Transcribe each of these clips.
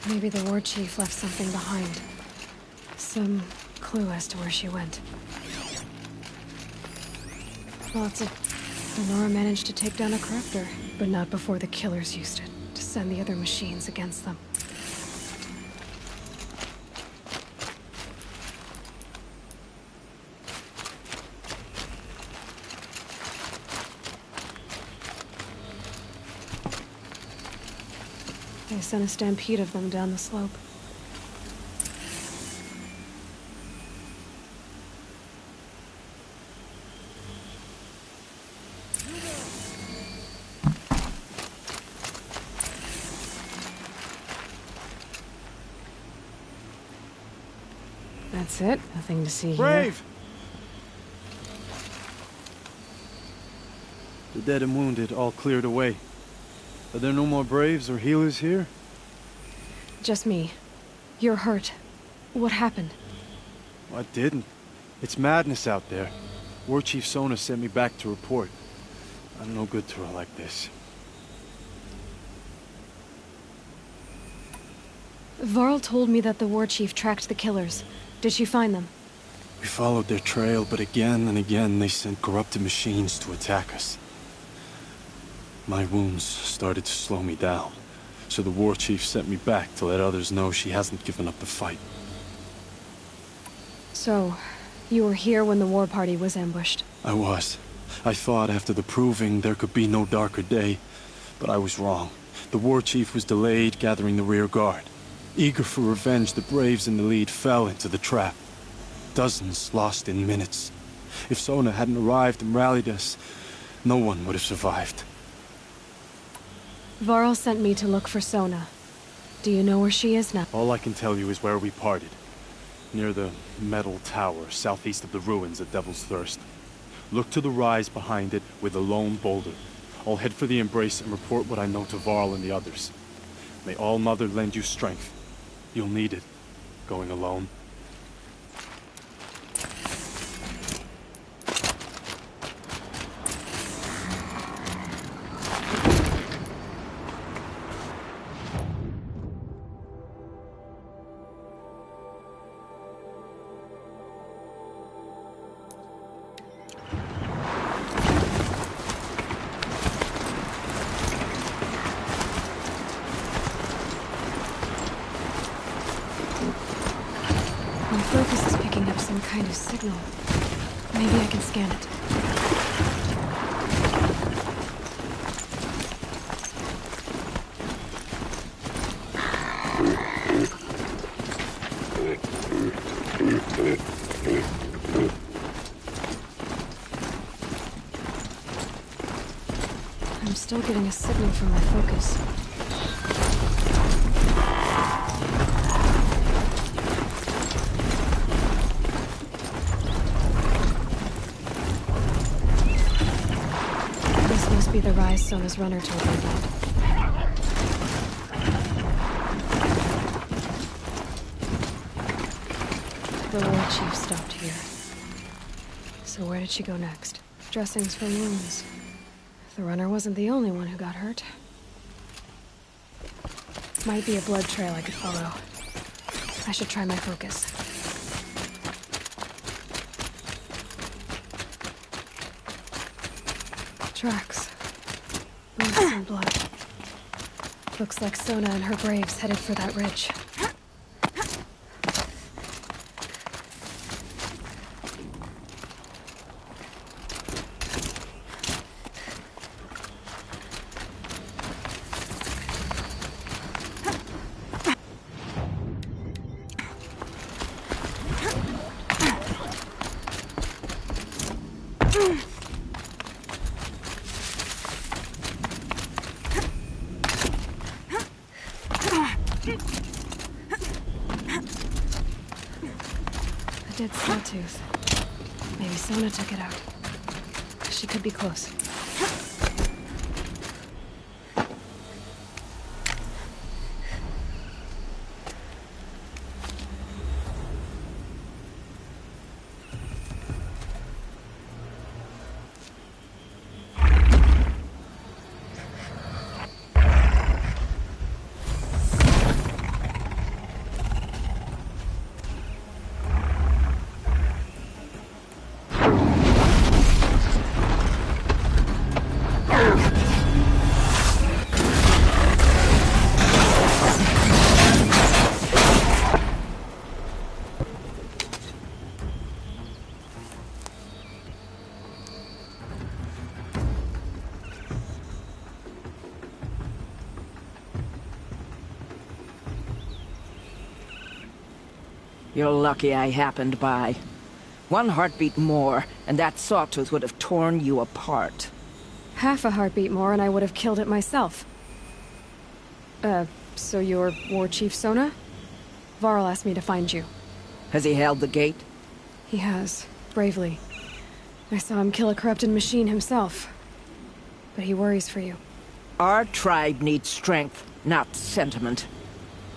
Maybe the war chief left something behind. Some clue as to where she went. Lots of... Lenora managed to take down a corruptor, but not before the killers used it to send the other machines against them. They sent a stampede of them down the slope. That's it. Nothing to see here. Brave! The dead and wounded all cleared away. Are there no more Braves or healers here? Just me. You're hurt. What happened? I didn't. It's madness out there. War Chief Sona sent me back to report. I'm no good to her like this. Varl told me that the war chief tracked the killers. Did she find them? We followed their trail, but again and again they sent corrupted machines to attack us. My wounds started to slow me down, so the war chief sent me back to let others know she hasn't given up the fight. So, you were here when the war party was ambushed? I was. I thought after the proving there could be no darker day, but I was wrong. The war chief was delayed gathering the rear guard. Eager for revenge, the Braves in the lead fell into the trap. Dozens lost in minutes. If Sona hadn't arrived and rallied us, no one would have survived. Varl sent me to look for Sona. Do you know where she is now? All I can tell you is where we parted. Near the metal tower, southeast of the ruins at Devil's Thirst. Look to the rise behind it with a lone boulder. I'll head for the embrace and report what I know to Varl and the others. May All Mother lend you strength. You'll need it, going alone. My focus is picking up some kind of signal. Maybe I can scan it. I'm still getting a signal from my focus. This must be the rise Sona's runner told me about. The war chief stopped here. So where did she go next? Dressings for wounds. The runner wasn't the only one who got hurt. Might be a blood trail I could follow. I should try my focus. Tracks. Boots and blood. Looks like Sona and her braves headed for that ridge. A dead sawtooth. Maybe Sona took it out. She could be close. You're lucky I happened by. One heartbeat more, and that sawtooth would have torn you apart. Half a heartbeat more and I would have killed it myself. So you're War Chief Sona? Varl asked me to find you. Has he held the gate? He has, bravely. I saw him kill a corrupted machine himself. But he worries for you. Our tribe needs strength, not sentiment.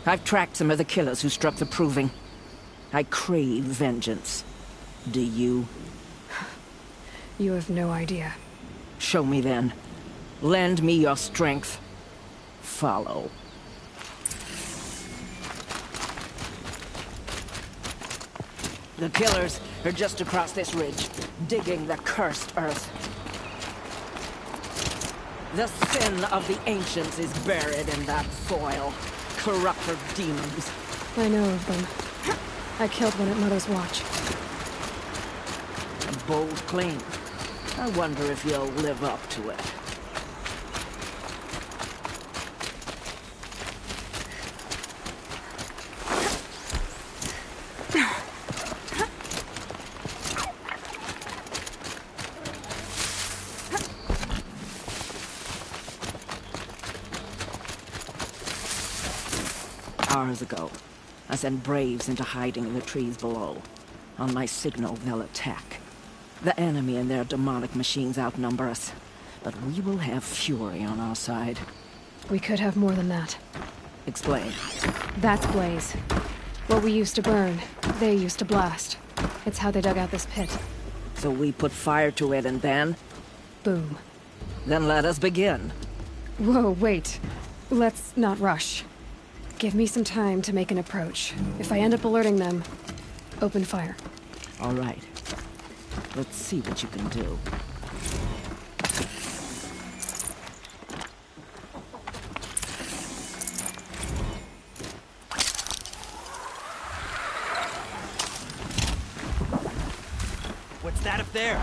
I've tracked some of the killers who struck the Proving. I crave vengeance. Do you? You have no idea. Show me then. Lend me your strength. Follow. The killers are just across this ridge, digging the cursed earth. The sin of the ancients is buried in that soil. Corrupter demons. I know of them. I killed one at Mother's Watch. A bold claim. I wonder if you'll live up to it. Hours ago, I sent Braves into hiding in the trees below. On my signal, they'll attack. The enemy and their demonic machines outnumber us, but we will have fury on our side. We could have more than that. Explain. That's Blaze. What we used to burn, they used to blast. It's how they dug out this pit. So we put fire to it and then? Boom. Then let us begin. Whoa, wait. Let's not rush. Give me some time to make an approach. If I end up alerting them, open fire. All right. Let's see what you can do. What's that up there?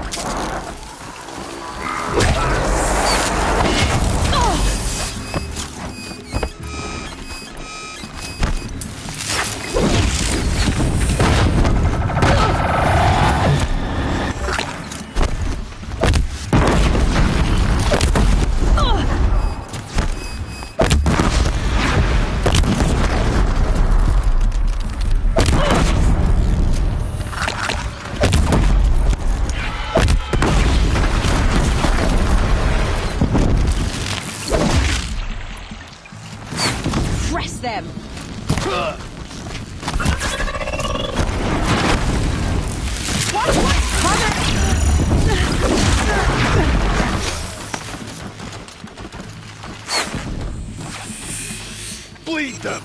Bleed them!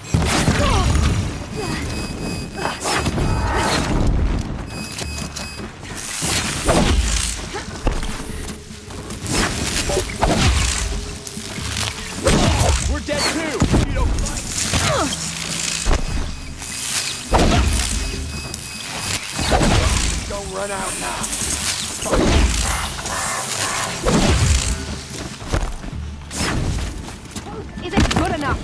We're dead too! You don't fight! Don't run out now! Isn't good enough!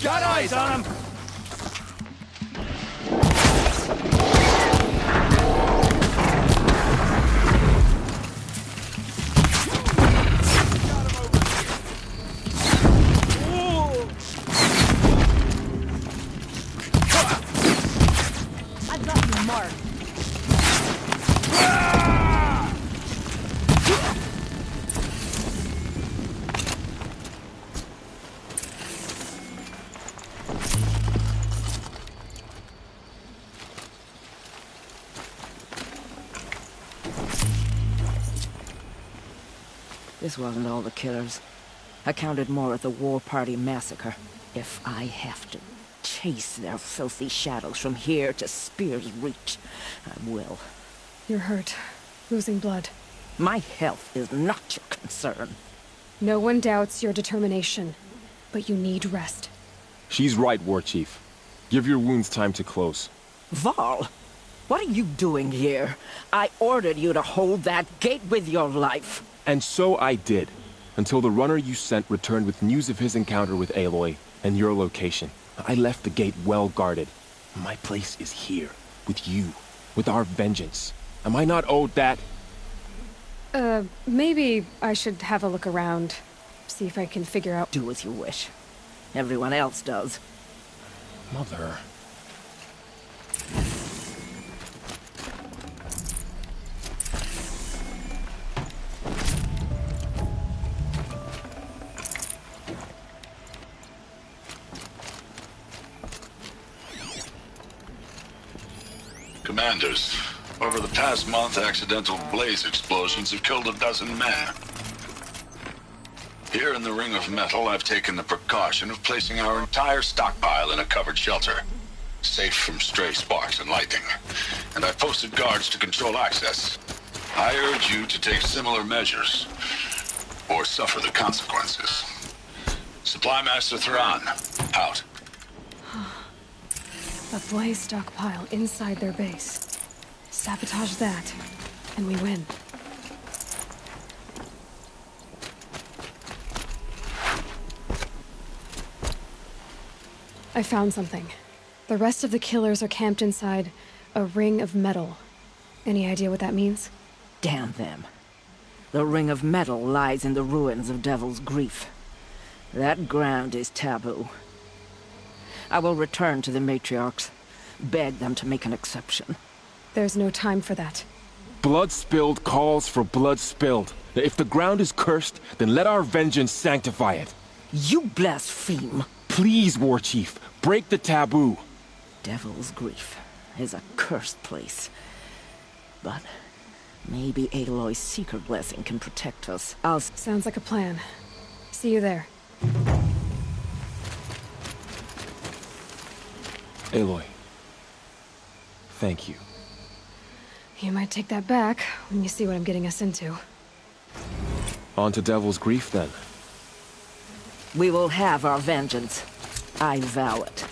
Got eyes on him! I've got your mark. This wasn't all the killers. I counted more at the War Party massacre. If I have to chase their filthy shadows from here to Spear's Reach, I will. You're hurt. Losing blood. My health is not your concern. No one doubts your determination, but you need rest. She's right, War Chief. Give your wounds time to close. Varl! What are you doing here? I ordered you to hold that gate with your life. And so I did, until the runner you sent returned with news of his encounter with Aloy and your location. I left the gate well guarded. My place is here, with you, with our vengeance. Am I not owed that? Maybe I should have a look around. See if I can figure out... Do as you wish. Everyone else does. Mother... Commanders, over the past month, accidental blaze explosions have killed 12 men. Here in the Ring of Metal, I've taken the precaution of placing our entire stockpile in a covered shelter, safe from stray sparks and lightning. And I've posted guards to control access. I urge you to take similar measures, or suffer the consequences. Supply Master Thran, out. A blaze stockpile inside their base. Sabotage that, and we win. I found something. The rest of the killers are camped inside a ring of metal. Any idea what that means? Damn them. The Ring of Metal lies in the ruins of Devil's Grief. That ground is taboo. I will return to the matriarchs, beg them to make an exception. There's no time for that. Blood spilled calls for blood spilled. If the ground is cursed, then let our vengeance sanctify it. You blaspheme! Please, War Chief, break the taboo. Devil's Grief is a cursed place. But maybe Aloy's secret blessing can protect us. Sounds like a plan. See you there. Aloy, thank you. You might take that back when you see what I'm getting us into. On to Devil's Grief, then. We will have our vengeance. I vow it.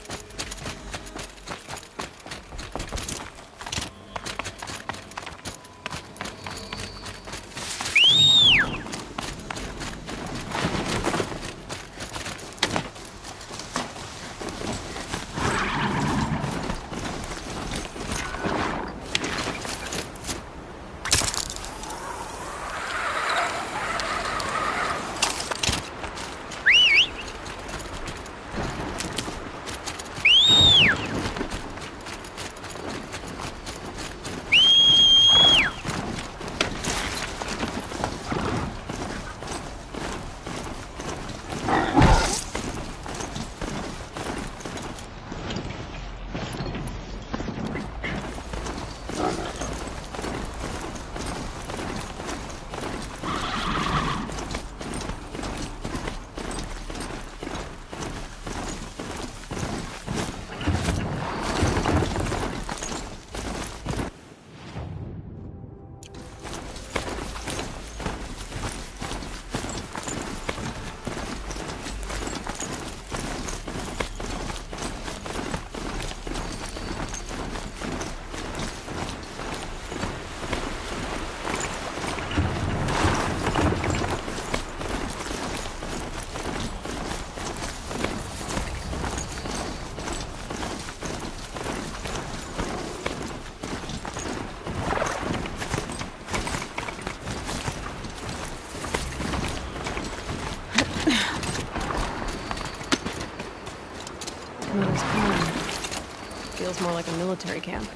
Feels more like a military camp.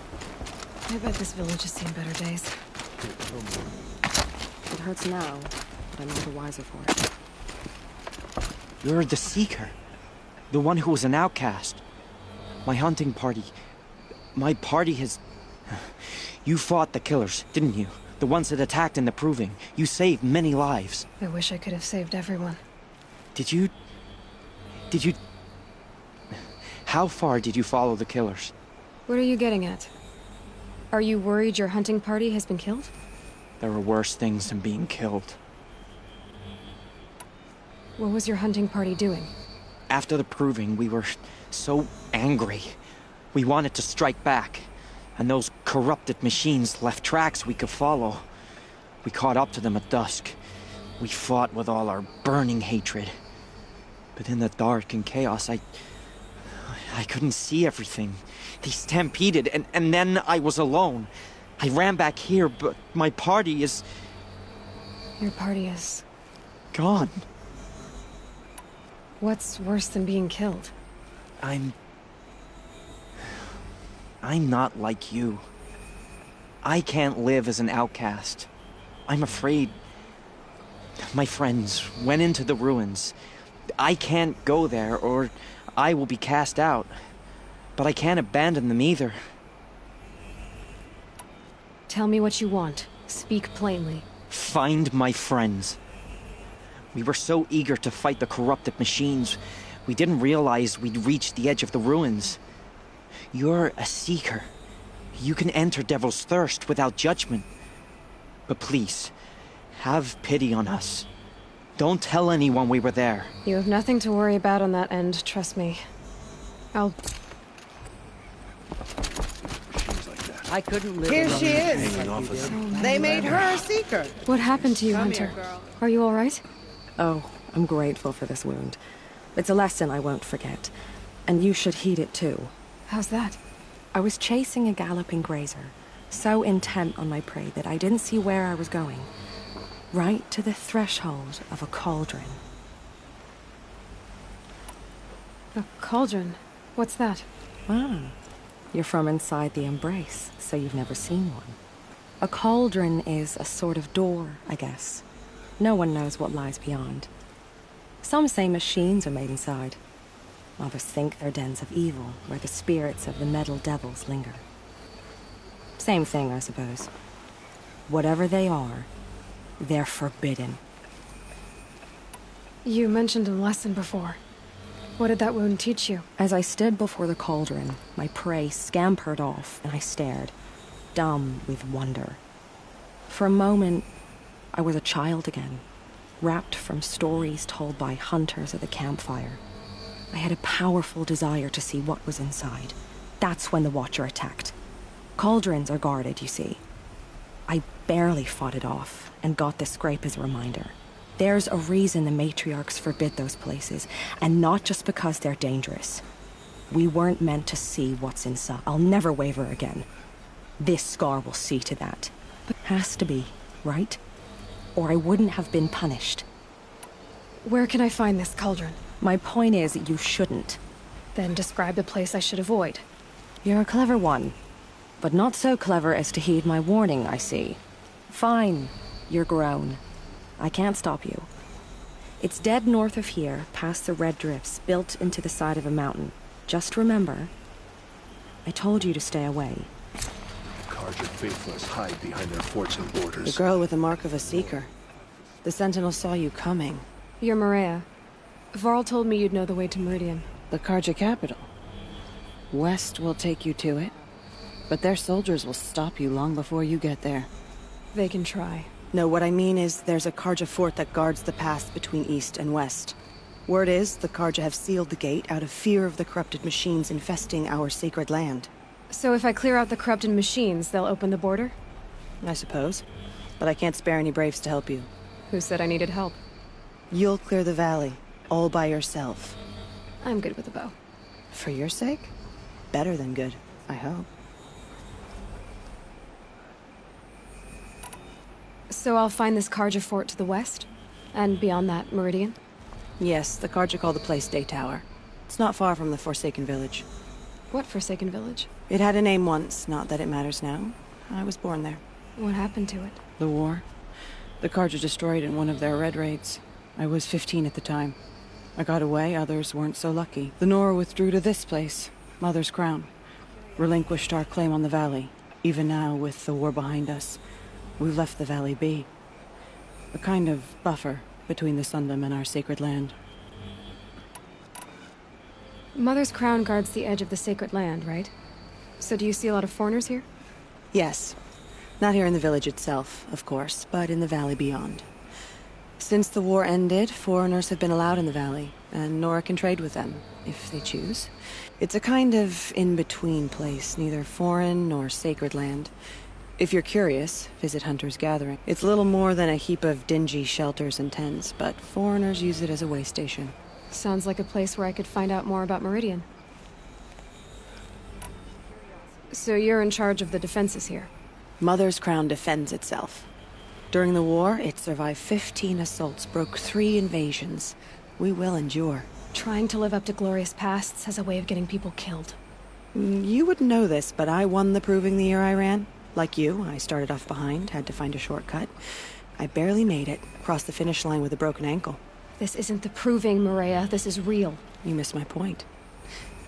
I bet this village has seen better days. It hurts now, but I'm all the wiser for it. You're the Seeker. The one who was an outcast. My hunting party. My party has... You fought the killers, didn't you? The ones that attacked in the Proving. You saved many lives. I wish I could have saved everyone. Did you... How far did you follow the killers? What are you getting at? Are you worried your hunting party has been killed? There are worse things than being killed. What was your hunting party doing? After the Proving, we were so angry. We wanted to strike back. And those corrupted machines left tracks we could follow. We caught up to them at dusk. We fought with all our burning hatred. But in the dark and chaos, I couldn't see everything. They stampeded, and then I was alone. I ran back here, but my party is... Your party is... gone. What's worse than being killed? I'm not like you. I can't live as an outcast. I'm afraid... My friends went into the ruins. I can't go there, or I will be cast out. But I can't abandon them either. Tell me what you want. Speak plainly. Find my friends. We were so eager to fight the corrupted machines, we didn't realize we'd reached the edge of the ruins. You're a seeker. You can enter Devil's Thirst without judgment. But please, have pity on us. Don't tell anyone we were there. You have nothing to worry about on that end, trust me. I'll... I couldn't live. Here she is. So many They made her a seeker. What happened to you, Come Hunter? here, girl. Are you all right? Oh, I'm grateful for this wound. It's a lesson I won't forget. And you should heed it too. How's that? I was chasing a galloping grazer, so intent on my prey that I didn't see where I was going. Right to the threshold of a cauldron. A cauldron? What's that? Ah, you're from inside the Embrace, so you've never seen one. A cauldron is a sort of door, I guess. No one knows what lies beyond. Some say machines are made inside. Others think they're dens of evil, where the spirits of the metal devils linger. Same thing, I suppose. Whatever they are, they're forbidden. You mentioned a lesson before. What did that wound teach you? As I stood before the cauldron, my prey scampered off, and I stared, dumb with wonder. For a moment, I was a child again, wrapped from stories told by hunters at the campfire. I had a powerful desire to see what was inside. That's when the Watcher attacked. Cauldrons are guarded, you see. I barely fought it off, and got this scrape as a reminder. There's a reason the matriarchs forbid those places, and not just because they're dangerous. We weren't meant to see what's inside. I'll never waver again. This scar will see to that. Has to be, right? Or I wouldn't have been punished. Where can I find this cauldron? My point is, you shouldn't. Then describe the place I should avoid. You're a clever one. But not so clever as to heed my warning, I see. Fine, you're grown. I can't stop you. It's dead north of here, past the red drifts, built into the side of a mountain. Just remember, I told you to stay away. Carja faithless hide behind their forts and borders. The girl with the mark of a seeker. The Sentinel saw you coming. You're Maria. Varl told me you'd know the way to Meridian. The Carja capital. West will take you to it. But their soldiers will stop you long before you get there. They can try. No, what I mean is there's a Carja fort that guards the pass between east and west. Word is the Carja have sealed the gate out of fear of the corrupted machines infesting our sacred land. So if I clear out the corrupted machines, they'll open the border? I suppose. But I can't spare any braves to help you. Who said I needed help? You'll clear the valley, all by yourself. I'm good with a bow. For your sake? Better than good, I hope. So I'll find this Carja fort to the west? And beyond that, Meridian? Yes, the Carja call the place Day Tower. It's not far from the Forsaken Village. What Forsaken Village? It had a name once, not that it matters now. I was born there. What happened to it? The war. The Carja destroyed in one of their red raids. I was 15 at the time. I got away, others weren't so lucky. The Nora withdrew to this place, Mother's Crown. Relinquished our claim on the valley. Even now, with the war behind us, we've left the valley be. A kind of buffer between the Sundom and our sacred land. Mother's Crown guards the edge of the sacred land, right? So do you see a lot of foreigners here? Yes. Not here in the village itself, of course, but in the valley beyond. Since the war ended, foreigners have been allowed in the valley, and Nora can trade with them, if they choose. It's a kind of in-between place, neither foreign nor sacred land. If you're curious, visit Hunter's Gathering. It's little more than a heap of dingy shelters and tents, but foreigners use it as a way station. Sounds like a place where I could find out more about Meridian. So you're in charge of the defenses here? Mother's Crown defends itself. During the war, it survived 15 assaults, broke 3 invasions. We will endure. Trying to live up to glorious pasts has a way of getting people killed. You wouldn't know this, but I won the proving the year I ran. Like you, I started off behind, had to find a shortcut. I barely made it, crossed the finish line with a broken ankle. This isn't the proving, Maria. This is real. You missed my point.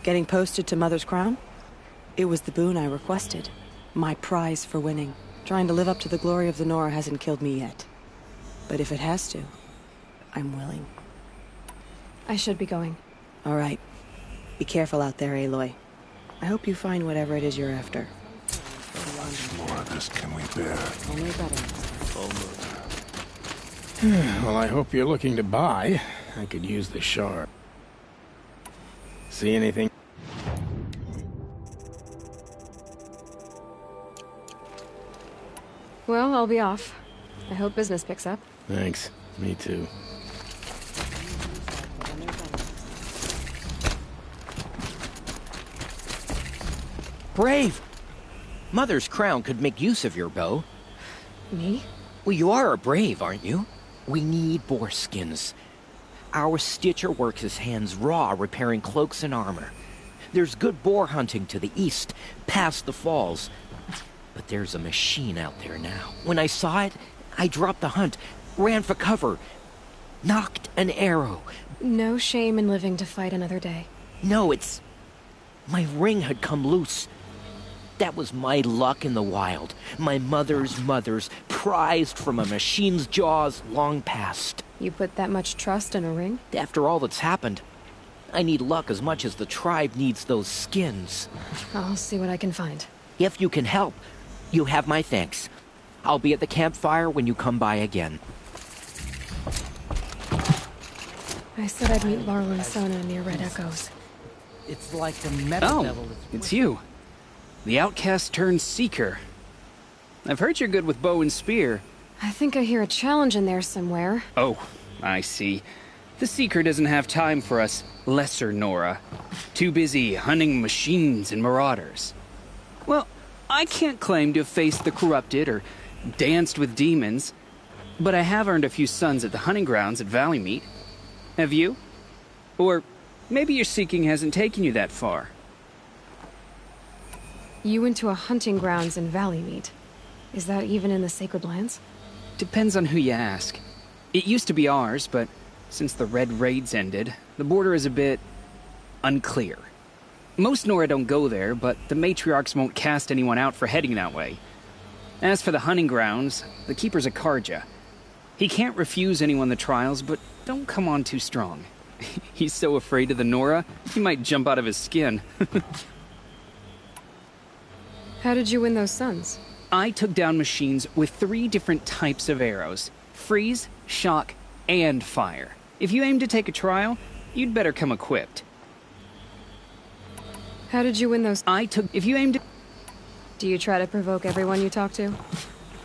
Getting posted to Mother's Crown? It was the boon I requested. My prize for winning. Trying to live up to the glory of the Nora hasn't killed me yet. But if it has to, I'm willing. I should be going. All right. Be careful out there, Aloy. I hope you find whatever it is you're after. How much more of this can we bear? Only better. Well, I hope you're looking to buy. I could use the shard. See anything? Well, I'll be off. I hope business picks up. Thanks. Me too. Brave! Mother's Crown could make use of your bow. Me? Well, you are a brave, aren't you? We need boar skins. Our stitcher works his hands raw repairing cloaks and armor. There's good boar hunting to the east, past the falls. But there's a machine out there now. When I saw it, I dropped the hunt, ran for cover, knocked an arrow. No shame in living to fight another day. No, it's... my ring had come loose. That was my luck in the wild. My mother's prized from a machine's jaws long past. You put that much trust in a ring? After all that's happened, I need luck as much as the tribe needs those skins. I'll see what I can find. If you can help, you have my thanks. I'll be at the campfire when you come by again. I said I'd meet Laurel and Sona near Red Echoes. It's like the metal devil. It's you. The outcast turned seeker. I've heard you're good with bow and spear. I think I hear a challenge in there somewhere. Oh, I see. The seeker doesn't have time for us lesser Nora. Too busy hunting machines and marauders. Well, I can't claim to have faced the corrupted or danced with demons, but I have earned a few sons at the hunting grounds at Valley Meet. Have you? Or maybe your seeking hasn't taken you that far. You went to a hunting grounds in Valley Meet. Is that even in the Sacred Lands? Depends on who you ask. It used to be ours, but since the Red Raids ended, the border is a bit unclear. Most Nora don't go there, but the matriarchs won't cast anyone out for heading that way. As for the hunting grounds, the keeper's a Karja. He can't refuse anyone the trials, but don't come on too strong. He's so afraid of the Nora, he might jump out of his skin. How did you win those sons? I took down machines with 3 different types of arrows. Freeze, shock, and fire. If you aim to take a trial, you'd better come equipped. How did you win those? If you aim to... Do you try to provoke everyone you talk to?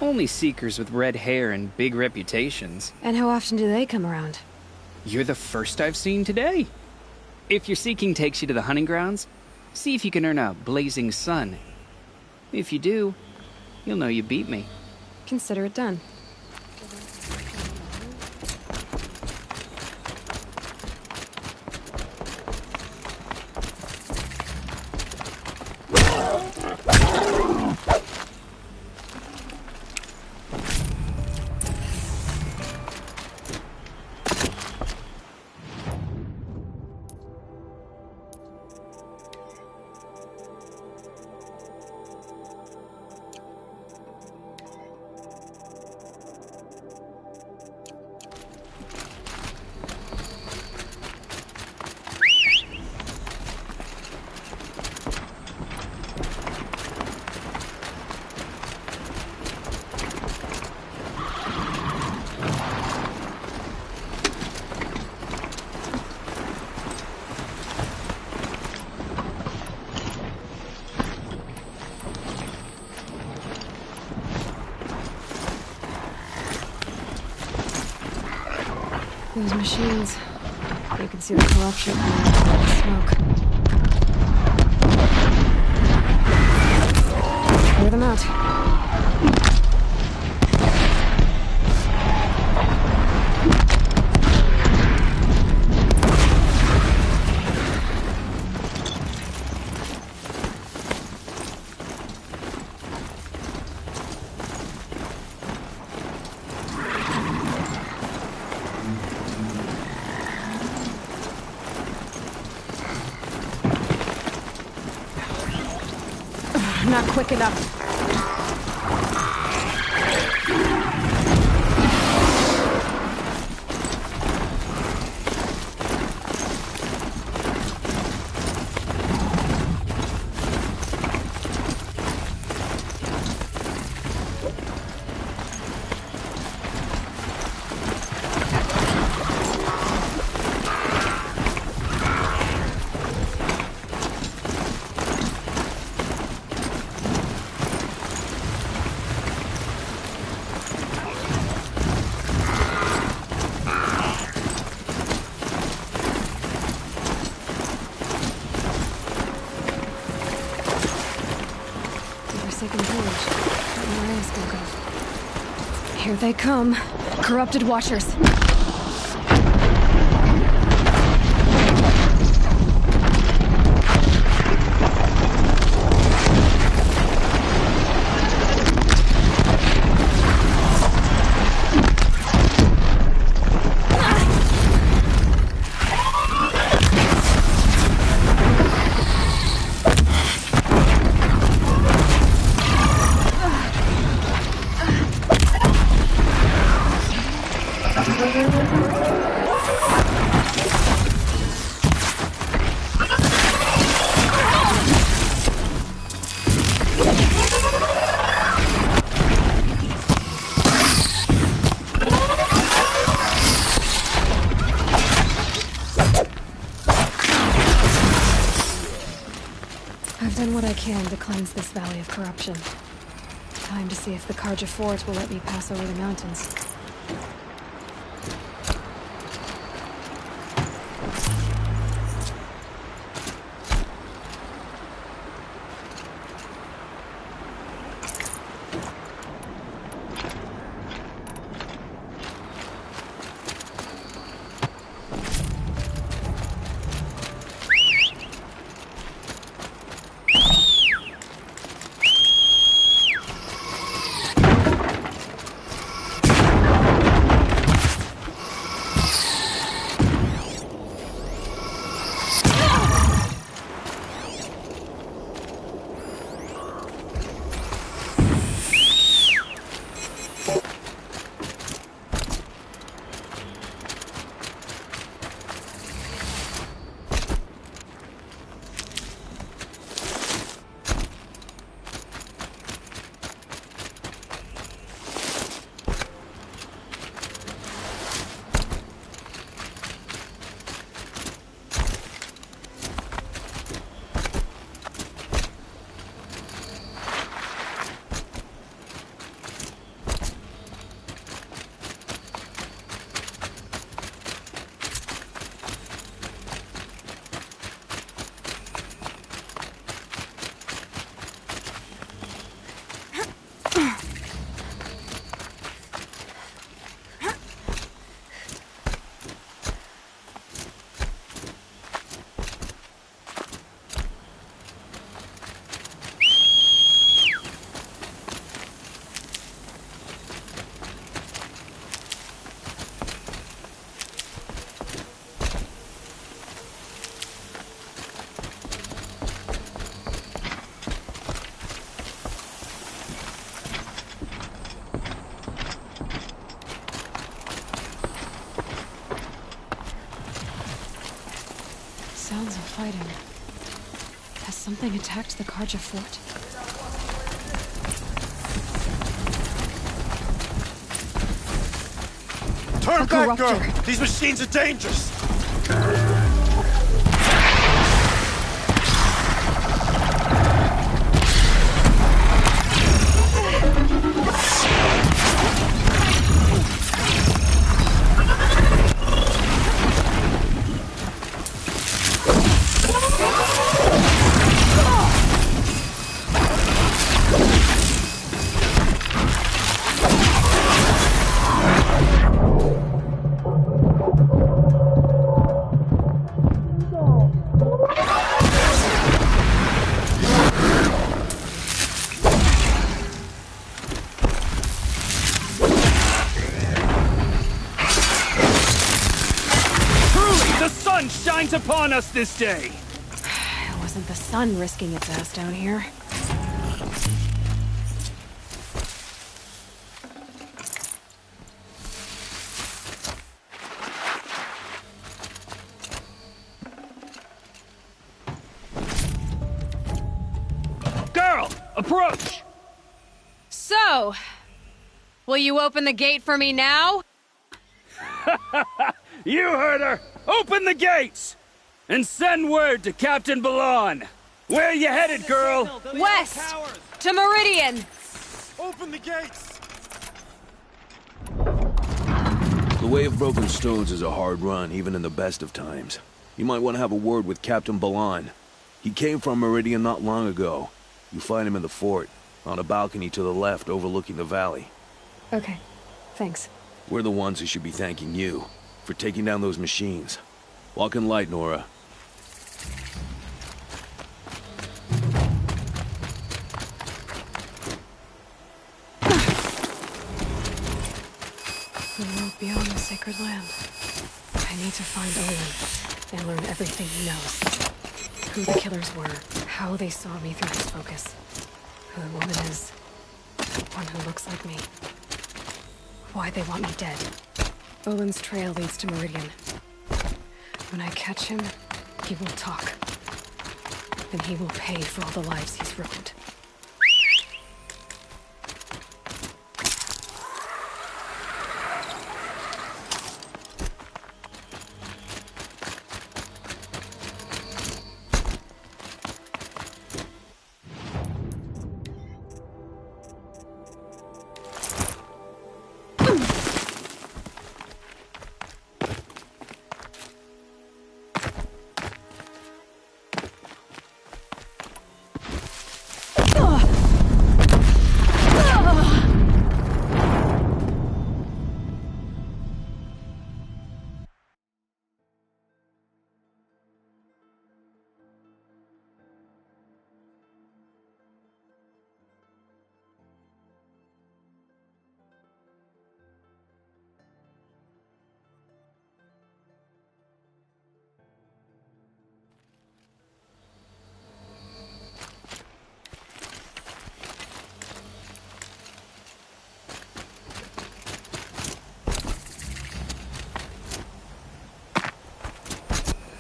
Only seekers with red hair and big reputations. And how often do they come around? You're the first I've seen today. If your seeking takes you to the hunting grounds, see if you can earn a blazing sun. If you do, you'll know you beat me. Consider it done. Those machines. You can see the corruption coming out of the smoke. Clear them out. Not quick enough. Here they come. Corrupted Watchers. I've done what I can to cleanse this valley of corruption. Time to see if the Carja Fort will let me pass over the mountains. Sounds of fighting. Has something attacked the Carja Fort? Turn back, girl! These machines are dangerous! upon us this day? It wasn't the sun risking its ass down here. Girl, approach! So, will you open the gate for me now? You heard her! Open the gates! And send word to Captain Balon! Where you headed, girl? West! To Meridian! Open the gates! The Way of Broken Stones is a hard run, even in the best of times. You might want to have a word with Captain Balon. He came from Meridian not long ago. You find him in the fort, on a balcony to the left overlooking the valley. Okay, thanks. We're the ones who should be thanking you for taking down those machines. Walk in light, Nora. The world beyond the sacred land. I need to find Olin and learn everything he knows. Who the killers were, how they saw me through his focus. Who the woman is, one who looks like me. Why they want me dead. Olin's trail leads to Meridian. When I catch him, he will talk. And he will pay for all the lives he's ruined.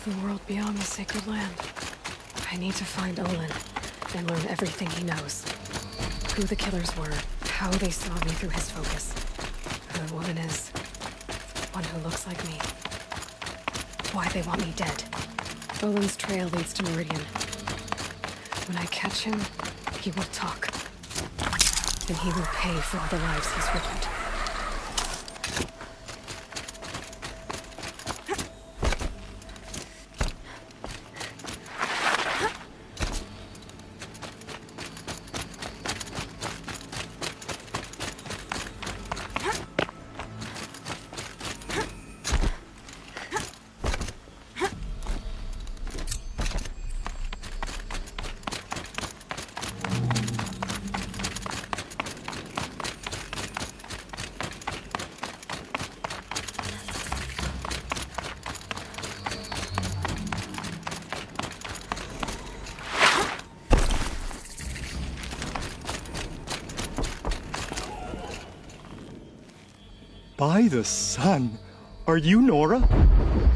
The world beyond the sacred land. I need to find Olin and learn everything he knows. Who the killers were, how they saw me through his focus. Who the woman is, one who looks like me. Why they want me dead. Olin's trail leads to Meridian. When I catch him, he will talk. And he will pay for all the lives he's ruined. By the sun! Are you Nora?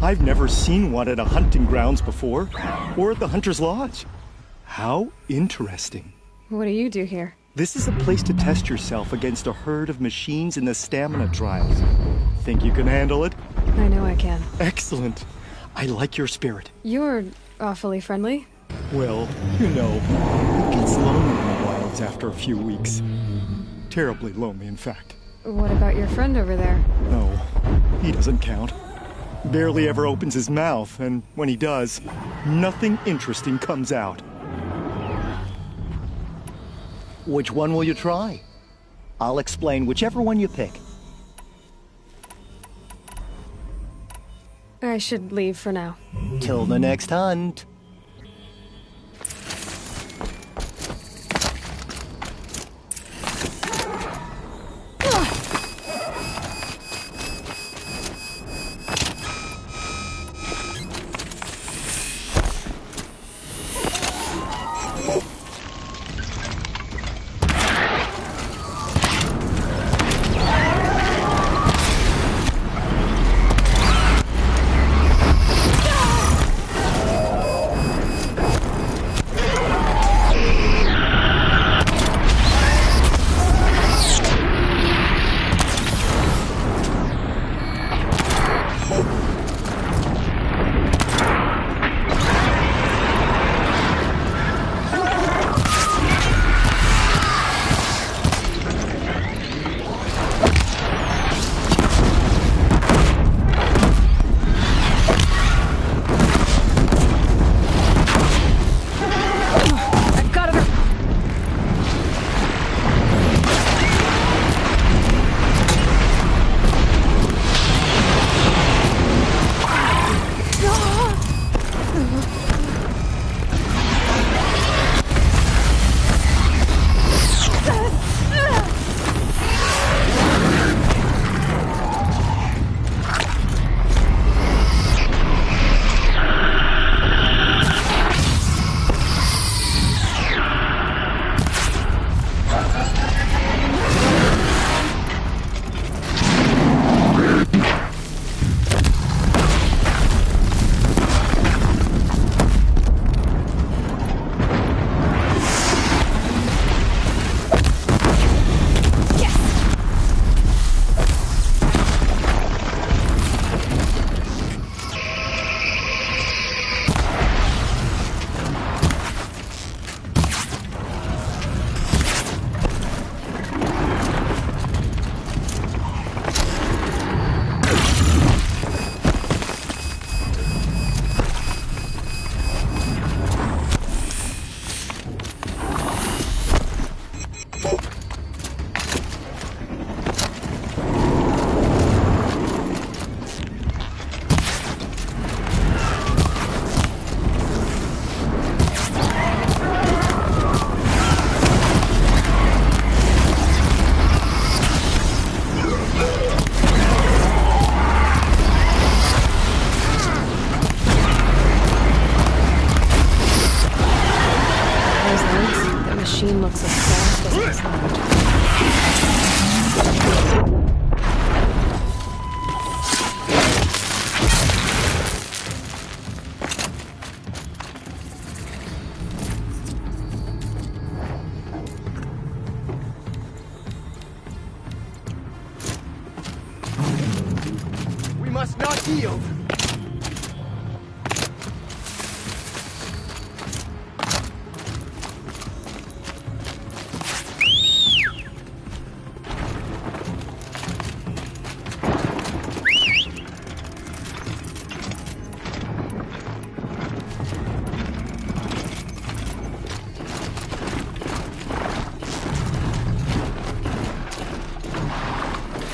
I've never seen one at a hunting grounds before, or at the Hunter's Lodge. How interesting. What do you do here? This is a place to test yourself against a herd of machines in the stamina trials. Think you can handle it? I know I can. Excellent. I like your spirit. You're awfully friendly. Well, you know, it gets lonely in the wilds after a few weeks. Terribly lonely, in fact. What about your friend over there? No, he doesn't count. Barely ever opens his mouth, and when he does, nothing interesting comes out. Which one will you try? I'll explain whichever one you pick. I should leave for now. Till the next hunt. looks as fast as it sounds. We must not yield.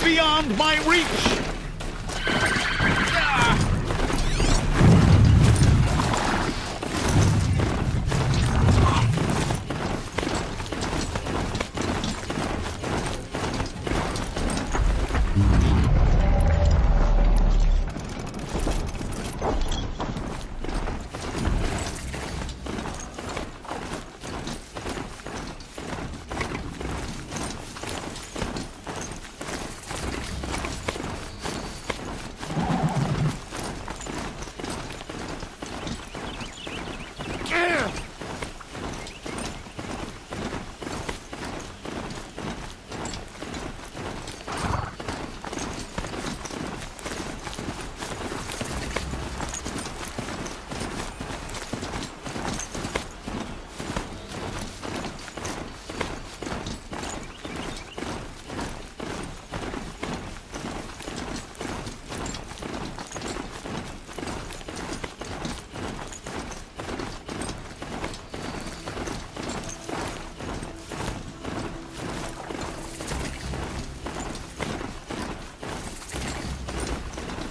Beyond my reach!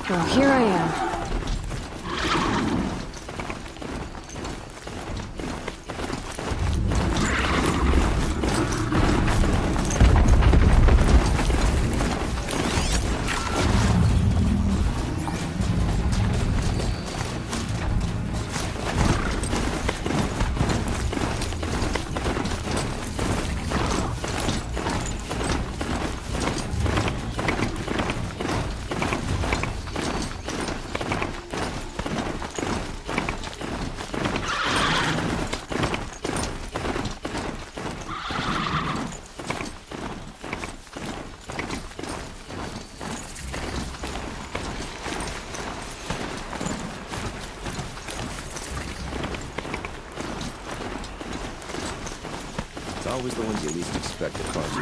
Well, here I am. It's always the ones you least expect to cause you.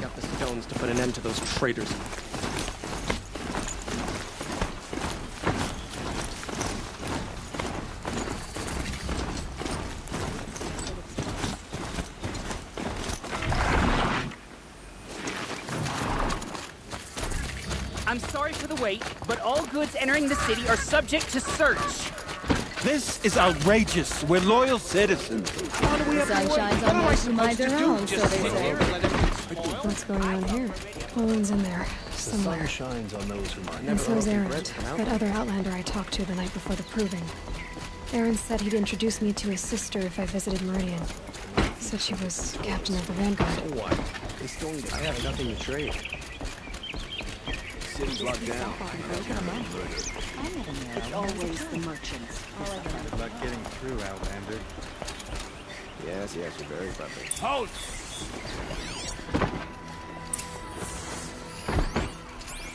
Got the stones to put an end to those traitors. I'm sorry for the wait, but all goods entering the city are subject to search. This is outrageous. We're loyal citizens. Why do we have Sun to shines wait? on What am I those who mind supposed their to do? own, so Just they sit say. here and let everything spoil? What's going on here? Owen's in there, somewhere. The sun shines on those who mind. And so's Erend, that other Outlander I talked to the night before the proving. Erend said he'd introduce me to his sister if I visited Meridian. Said she was captain of the Vanguard. So what? They still need. I have nothing to trade. City's locked down. It's always the merchants. About getting through, Outlander. Yes, you're very friendly. Halt!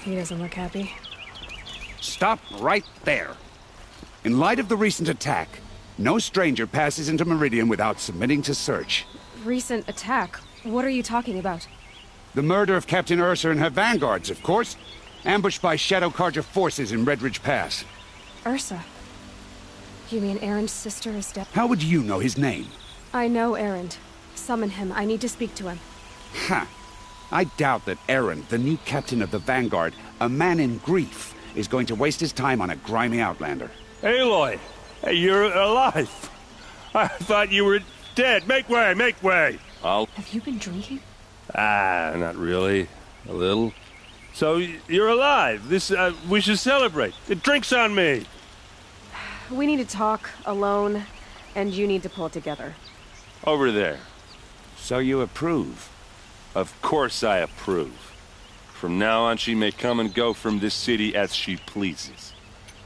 He doesn't look happy. Stop right there. In light of the recent attack, no stranger passes into Meridian without submitting to search. Recent attack? What are you talking about? The murder of Captain Ursa and her vanguards, of course. Ambushed by Shadow Carja forces in Redridge Pass. Ursa? You mean Erend's sister is dead? How would you know his name? I know Erend. Summon him. I need to speak to him. Ha! I doubt that Erend, the new captain of the Vanguard, a man in grief, is going to waste his time on a grimy outlander. Aloy, you're alive. I thought you were dead. Make way, make way. Have you been drinking? Not really. A little. So, you're alive. We should celebrate. The drink's on me. We need to talk, alone, and you need to pull it together. Over there. So you approve? Of course I approve. From now on, she may come and go from this city as she pleases.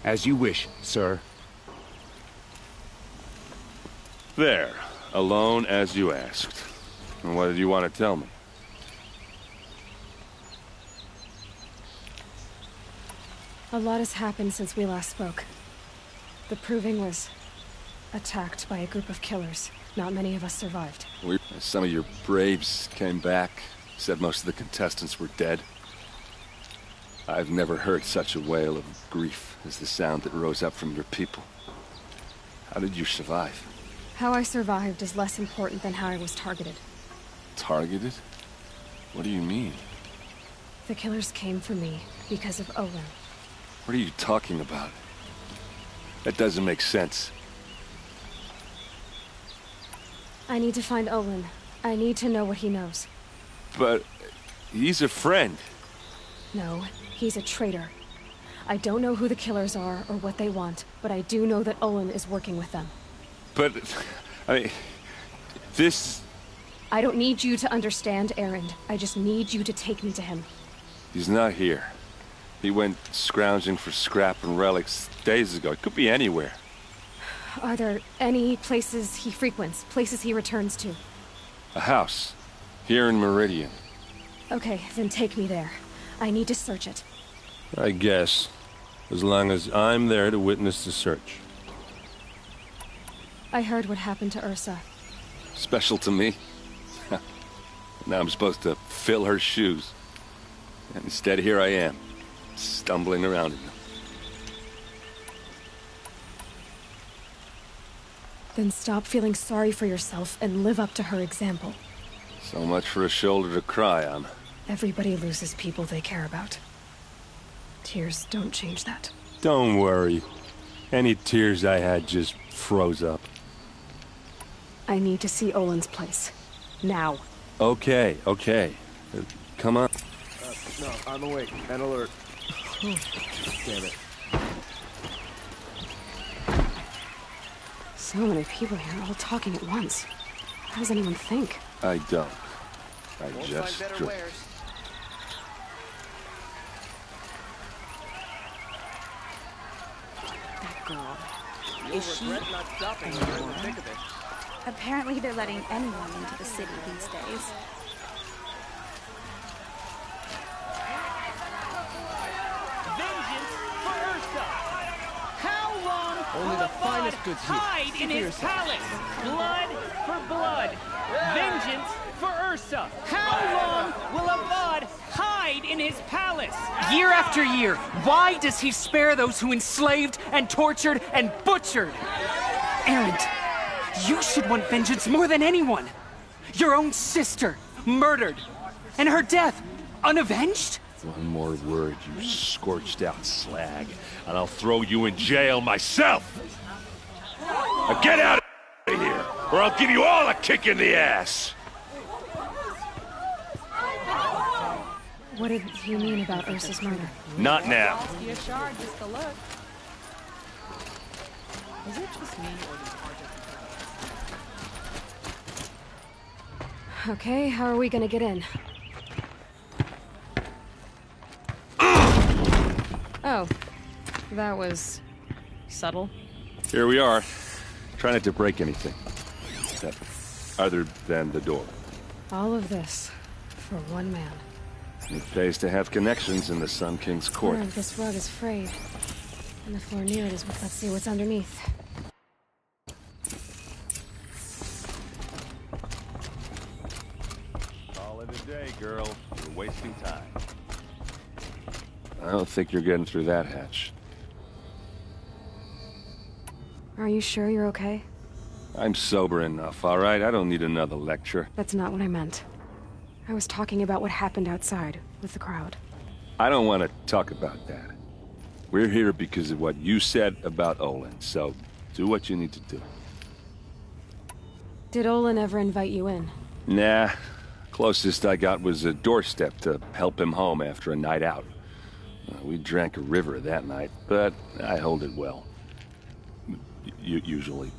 As you wish, sir. There. Alone as you asked. And what did you want to tell me? A lot has happened since we last spoke. The Proving was attacked by a group of killers. Not many of us survived. Some of your braves came back, said most of the contestants were dead. I've never heard such a wail of grief as the sound that rose up from your people. How did you survive? How I survived is less important than how I was targeted. Targeted? What do you mean? The killers came for me because of Olin. What are you talking about? That doesn't make sense. I need to find Olin. I need to know what he knows. But he's a friend. No, he's a traitor. I don't know who the killers are or what they want, but I do know that Olin is working with them. But, this... I don't need you to understand, Erend. I just need you to take me to him. He's not here. He went scrounging for scrap and relics days ago. It could be anywhere. Are there any places he frequents, places he returns to? A house. Here in Meridian. Okay, then take me there. I need to search it. I guess. As long as I'm there to witness the search. I heard what happened to Ursa. Special to me? Now I'm supposed to fill her shoes. And instead, here I am, stumbling around in them. Then stop feeling sorry for yourself and live up to her example. So much for a shoulder to cry on. Everybody loses people they care about. Tears don't change that. Don't worry. Any tears I had just froze up. I need to see Olin's place. Now. Okay. Come on. No, I'm awake and alert. Damn it. So many people here, all talking at once. How does anyone think? I don't. I just drink. That girl. Is she? Apparently they're letting anyone into the city these days. Vengeance for Ursa! How long Only will the Avad finest goods here. hide See in for his yourself. palace? Blood for blood. Vengeance for Ursa. How long will Avad hide in his palace? Year after year, why does he spare those who enslaved and tortured and butchered? Erend, you should want vengeance more than anyone. Your own sister, murdered, and her death, unavenged? One more word, you scorched-out slag, and I'll throw you in jail myself! Now get out of here, or I'll give you all a kick in the ass! What did you mean about Ursa's murder? Not now. You shard just to look. Is it just me or does Okay, how are we gonna get in? Oh, that was subtle. Here we are. Try not to break anything. Other than the door. All of this for one man. It pays to have connections in the Sun King's court. Oh, this rug is frayed. And the floor near it is let's see what's underneath. Call it a day, girl. You're wasting time. I don't think you're getting through that hatch. Are you sure you're okay? I'm sober enough, all right? I don't need another lecture. That's not what I meant. I was talking about what happened outside with the crowd. I don't want to talk about that. We're here because of what you said about Olin, so do what you need to do. Did Olin ever invite you in? Nah. Closest I got was a doorstep to help him home after a night out. We drank a river that night, but I hold it well. Usually.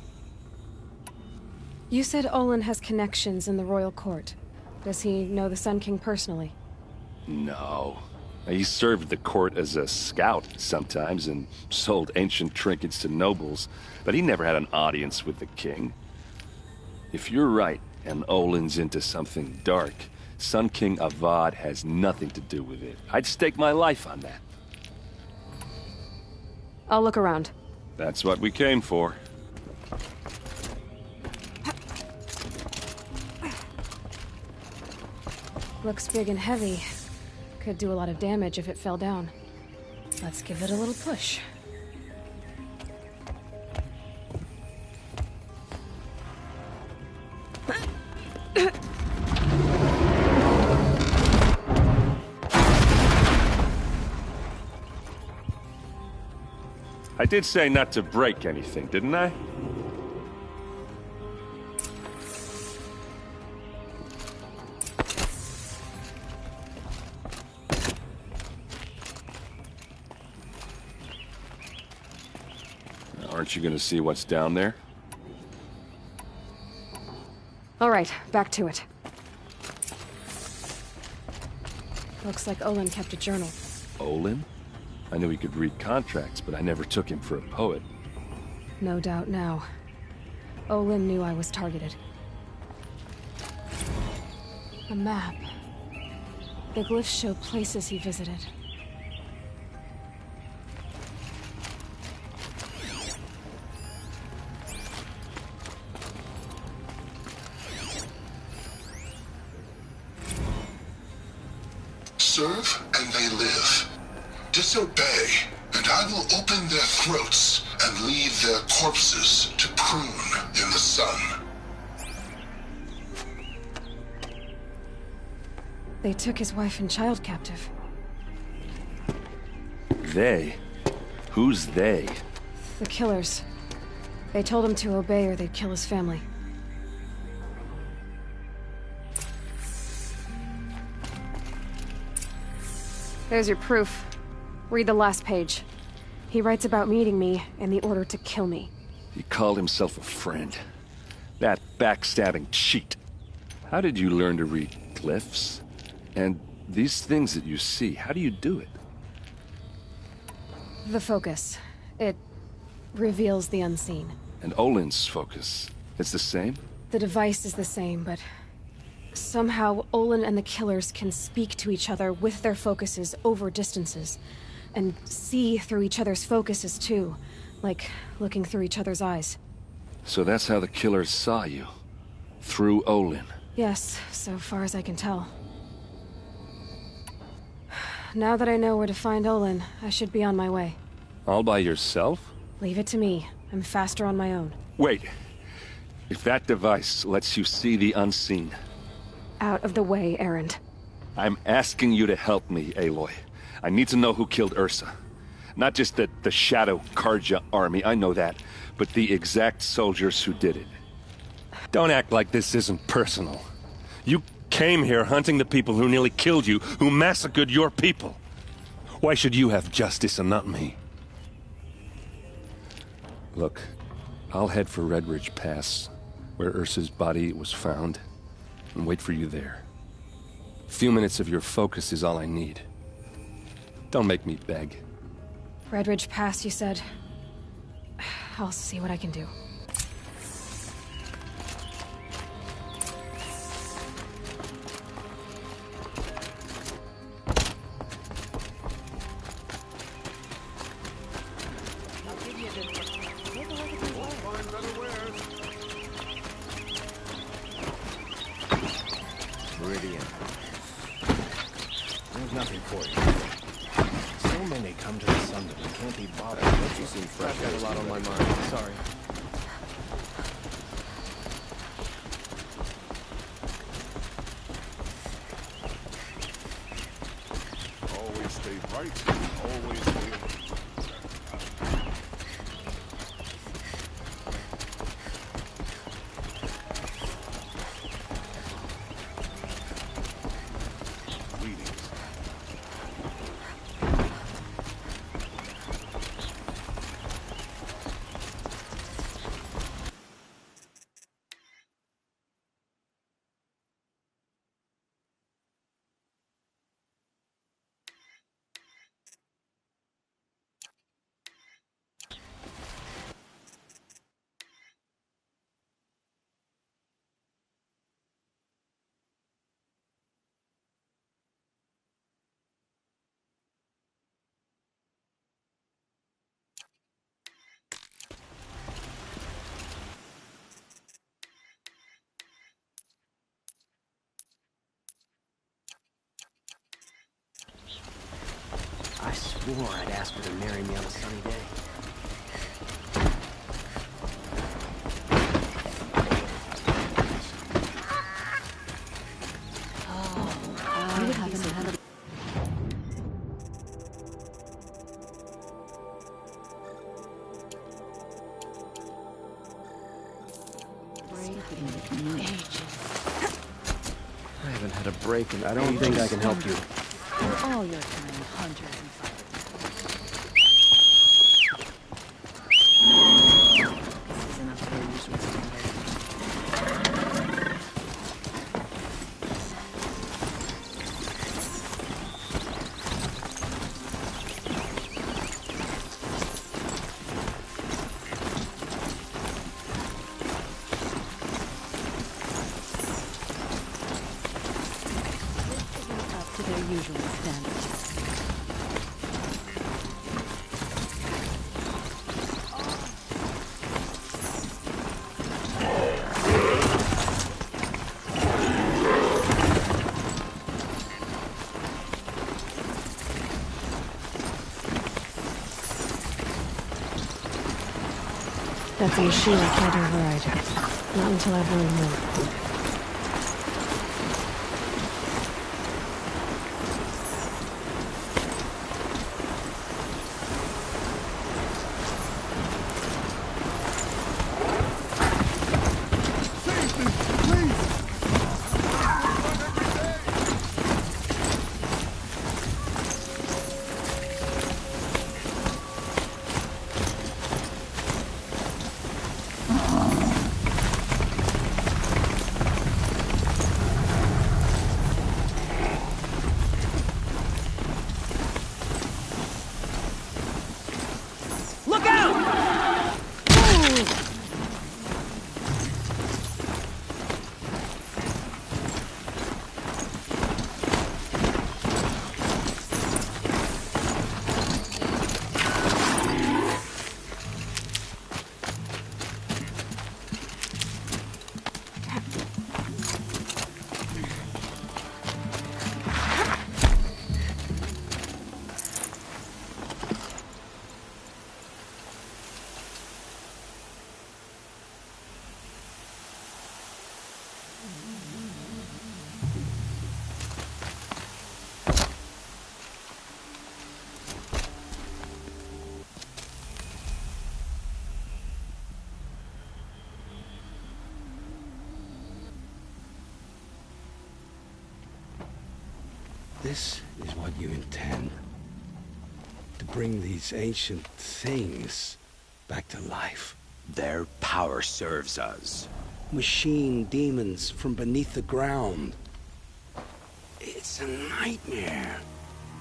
You said Olin has connections in the royal court. Does he know the Sun King personally? No. He served the court as a scout sometimes and sold ancient trinkets to nobles, but he never had an audience with the king. If you're right, and Olin's into something dark, Sun King Avad has nothing to do with it. I'd stake my life on that. I'll look around. That's what we came for. Looks big and heavy. Could do a lot of damage if it fell down. Let's give it a little push. I did say not to break anything, didn't I? Aren't you gonna see what's down there? All right, back to it. Looks like Olin kept a journal. Olin? I knew he could read contracts, but I never took him for a poet. No doubt now. Olin knew I was targeted. A map. The glyphs show places he visited. Serve and they live. Disobey, and I will open their throats and leave their corpses to prune in the sun. They took his wife and child captive. They? Who's they? The killers. They told him to obey or they'd kill his family. There's your proof. Read the last page. He writes about meeting me and the order to kill me. He called himself a friend. That backstabbing cheat. How did you learn to read glyphs? And these things that you see, how do you do it? The focus. It reveals the unseen. And Olin's focus, it's the same? The device is the same, but somehow Olin and the killers can speak to each other with their focuses over distances. And see through each other's focuses too. Like looking through each other's eyes. So that's how the killers saw you? Through Olin? Yes, so far as I can tell. Now that I know where to find Olin, I should be on my way. All by yourself? Leave it to me. I'm faster on my own. Wait. If that device lets you see the unseen... Out of the way, Erend. I'm asking you to help me, Aloy. I need to know who killed Ursa. Not just the Shadow Karja army, I know that, but the exact soldiers who did it. Don't act like this isn't personal. You came here hunting the people who nearly killed you, who massacred your people. Why should you have justice and not me? Look, I'll head for Red Ridge Pass, where Ursa's body was found, and wait for you there. A few minutes of your focus is all I need. Don't make me beg. Red Ridge Pass, you said? I'll see what I can do. Meridian. There's nothing for you. So many come to the sun that we can't be bothered. Don't you seem fresh? I've got a lot on my mind. Sorry. Always stay bright. Always stay... swore I'd ask her to marry me on a sunny day. You haven't had a... I haven't had a break in I don't think I can help you. For all your time, hunters and fighters. This isn't up to their usual standard. To their usual standards. That's a machine I can't override. Not until I've learned more. Look out! This is what you intend. To bring these ancient things back to life. Their power serves us. Machine demons from beneath the ground. It's a nightmare.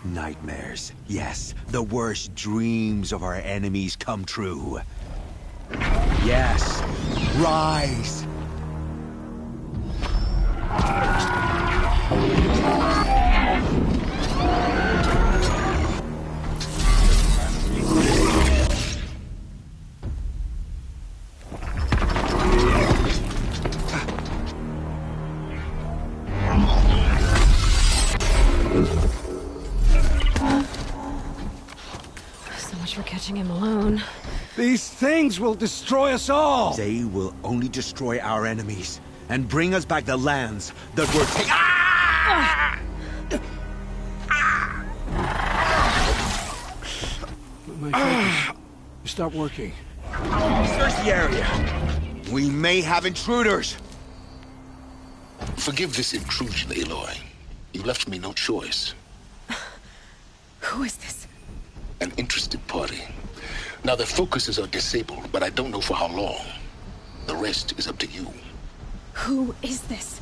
Nightmares. Yes, the worst dreams of our enemies come true. Yes, rise! So much for catching him alone. These things will destroy us all! They will only destroy our enemies and bring us back the lands that were taken. My focus. Stop working. Search the area. We may have intruders. Forgive this intrusion, Aloy. You left me no choice. Who is this? An interested party. Now, their focuses are disabled, but I don't know for how long. The rest is up to you. Who is this?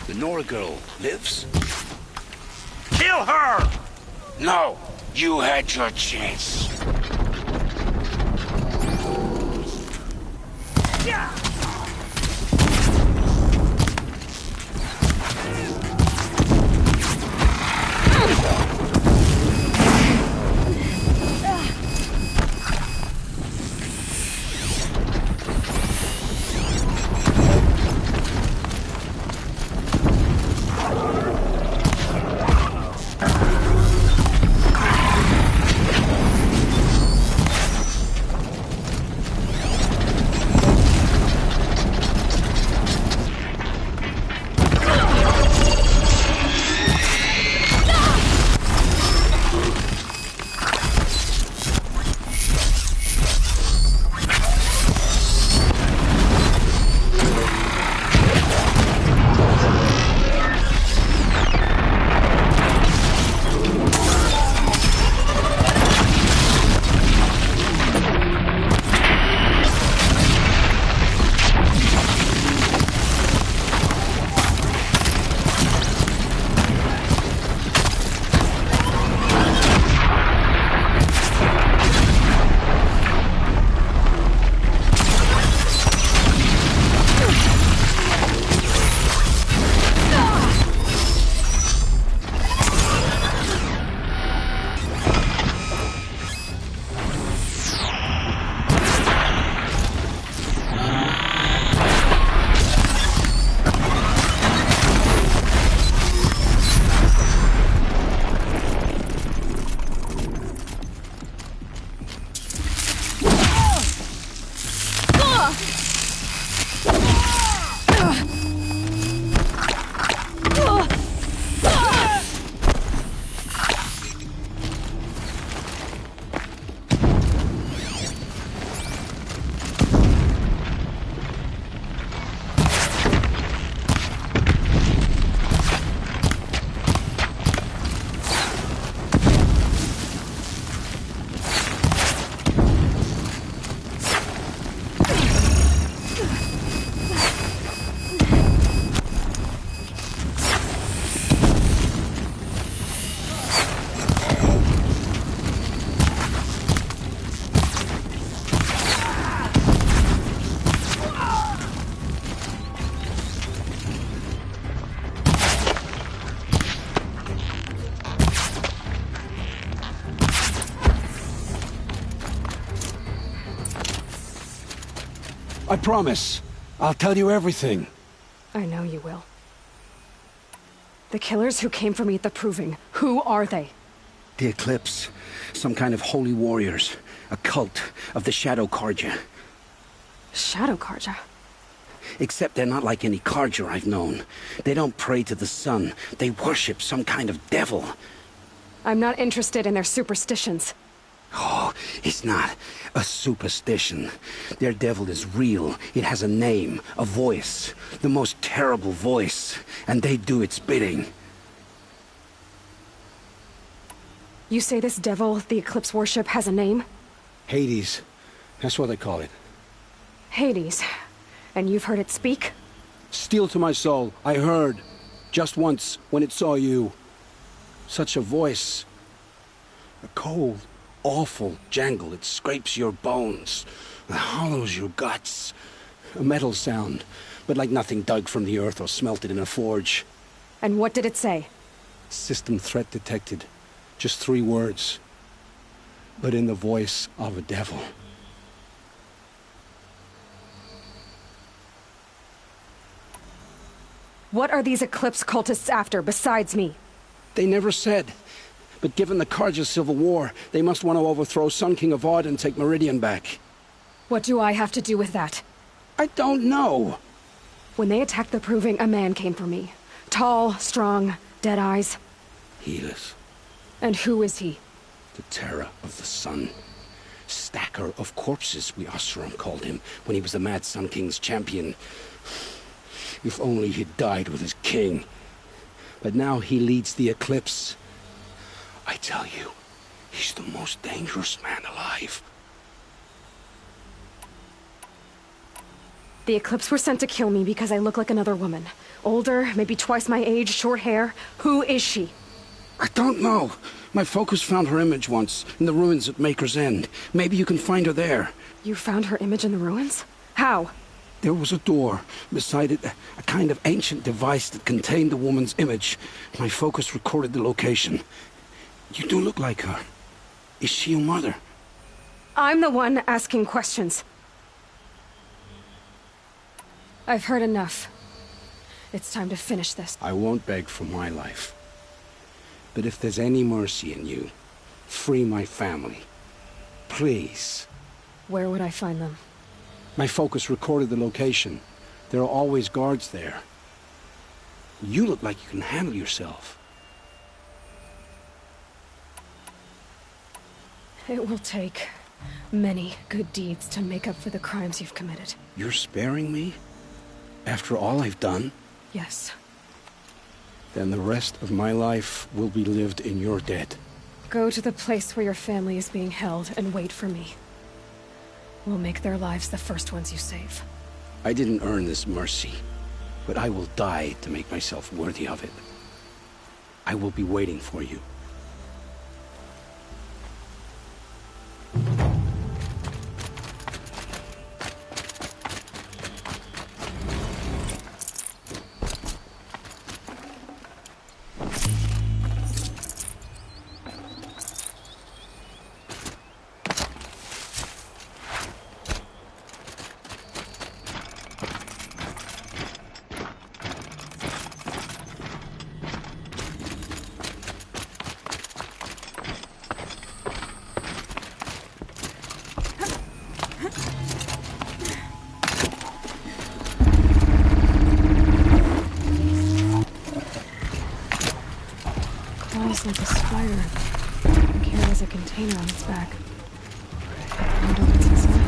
The Nora girl lives? Kill her! No! You had your chance. I promise. I'll tell you everything. I know you will. The killers who came for me at the Proving, who are they? The Eclipse. Some kind of holy warriors. A cult of the Shadow Carja. Shadow Carja? Except they're not like any Carja I've known. They don't pray to the sun. They worship some kind of devil. I'm not interested in their superstitions. Oh, it's not a superstition. Their devil is real. It has a name, a voice. The most terrible voice. And they do its bidding. You say this devil the Eclipse worship has a name? Hades. That's what they call it. Hades. And you've heard it speak? Steel to my soul. I heard. Just once, when it saw you. Such a voice. A cold, awful jangle. It scrapes your bones. It hollows your guts. A metal sound, but like nothing dug from the earth or smelted in a forge. And what did it say? System threat detected. Just 3 words. But in the voice of a devil. What are these Eclipse cultists after, besides me? They never said. But given the Carja civil war, they must want to overthrow Sun King of Odd and take Meridian back. What do I have to do with that? I don't know. When they attacked the Proving, a man came for me. Tall, strong, dead eyes. Helis. And who is he? The terror of the sun. Stacker of corpses, we Oseram called him, when he was the Mad Sun King's champion. If only he'd died with his king. But now he leads the Eclipse. I tell you, he's the most dangerous man alive. The Eclipse were sent to kill me because I look like another woman. Older, maybe twice my age, short hair. Who is she? I don't know. My focus found her image once, in the ruins at Maker's End. Maybe you can find her there. You found her image in the ruins? How? There was a door. Beside it, a kind of ancient device that contained the woman's image. My focus recorded the location. You do look like her. Is she your mother? I'm the one asking questions. I've heard enough. It's time to finish this. I won't beg for my life. But if there's any mercy in you, free my family. Please. Where would I find them? My focus recorded the location. There are always guards there. You look like you can handle yourself. It will take many good deeds to make up for the crimes you've committed. You're sparing me? After all I've done? Yes. Then the rest of my life will be lived in your debt. Go to the place where your family is being held and wait for me. We'll make their lives the first ones you save. I didn't earn this mercy, but I will die to make myself worthy of it. I will be waiting for you. almost like a spider. It carries a container on its back. I wonder what's inside.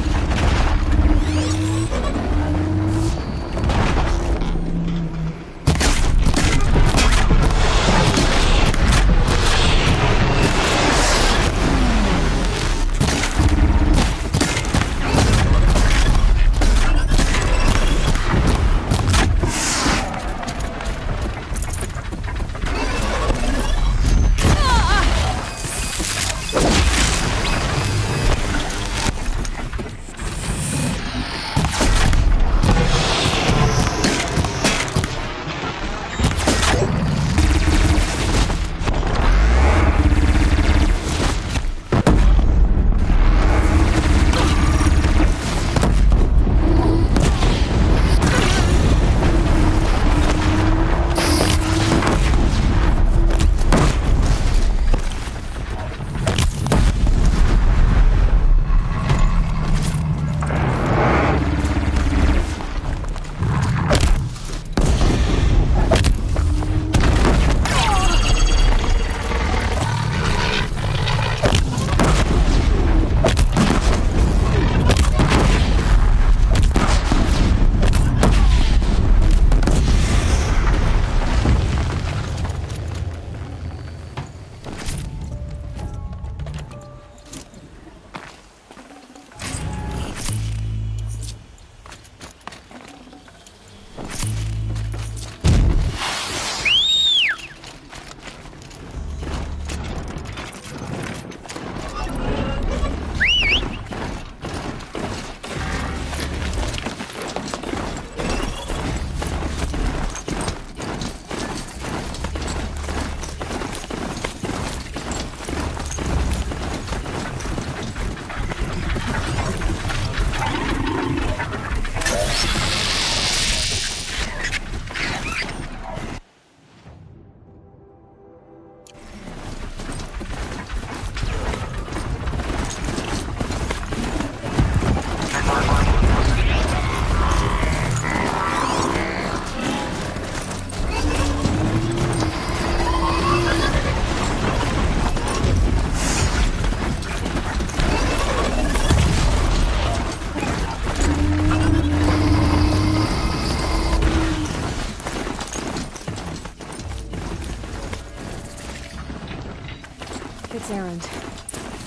It's Erend.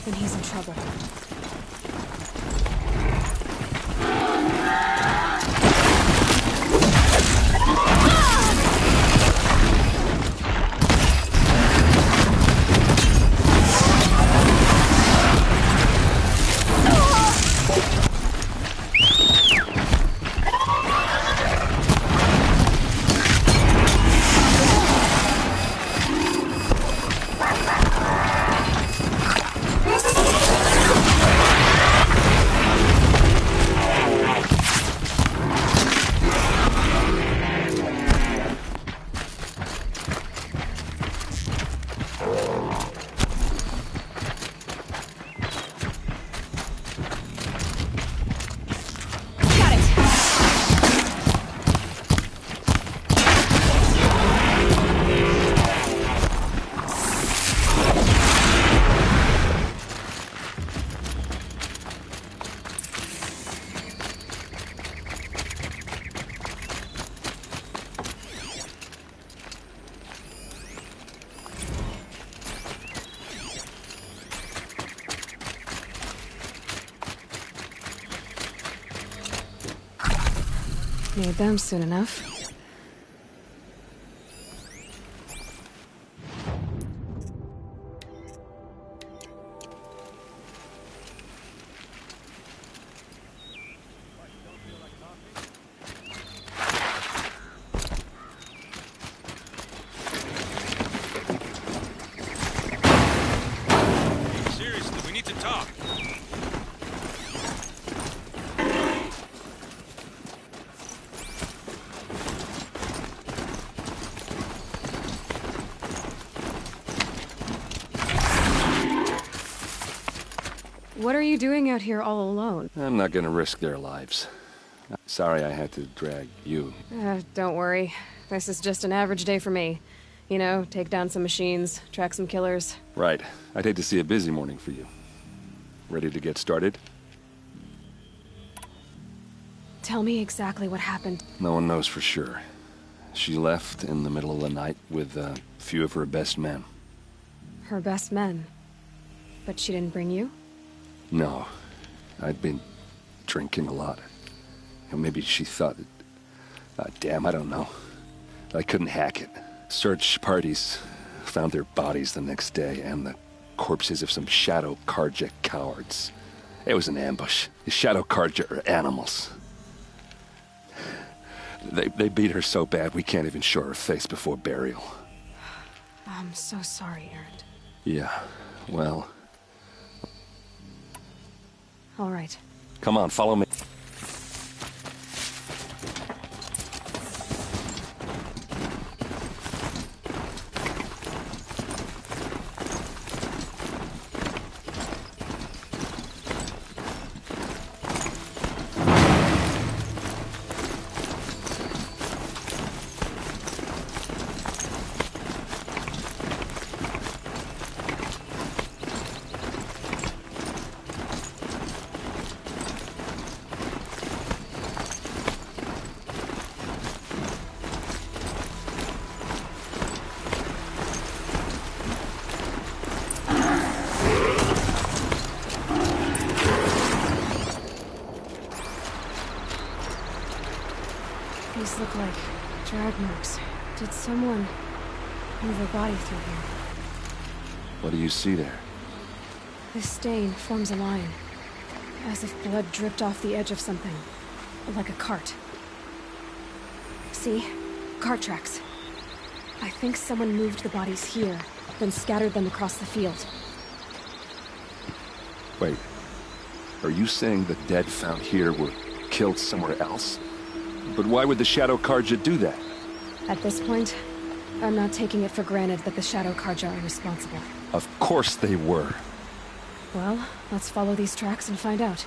Then he's in trouble. Need them soon enough. Seriously, we need to talk. What are you doing out here all alone? I'm not gonna risk their lives. Sorry I had to drag you. Don't worry. This is just an average day for me. You know, take down some machines, track some killers. Right. I'd hate to see a busy morning for you. Ready to get started? Tell me exactly what happened. No one knows for sure. She left in the middle of the night with a few of her best men. Her best men? But she didn't bring you? No. I'd been drinking a lot. And maybe she thought damn, I don't know. I couldn't hack it. Search parties found their bodies the next day and the corpses of some Shadow Karja cowards. It was an ambush. The Shadow Karja are animals. They beat her so bad we can't even show her face before burial. I'm so sorry, Erend. Yeah, well... All right. Come on, follow me. These look like drag marks. Did someone move a body through here? What do you see there? This stain forms a line, as if blood dripped off the edge of something, like a cart. See? Cart tracks. I think someone moved the bodies here, then scattered them across the field. Wait. Are you saying the dead found here were killed somewhere else? But why would the Shadow Karja do that? At this point, I'm not taking it for granted that the Shadow Karja are responsible. Of course they were. Well, let's follow these tracks and find out.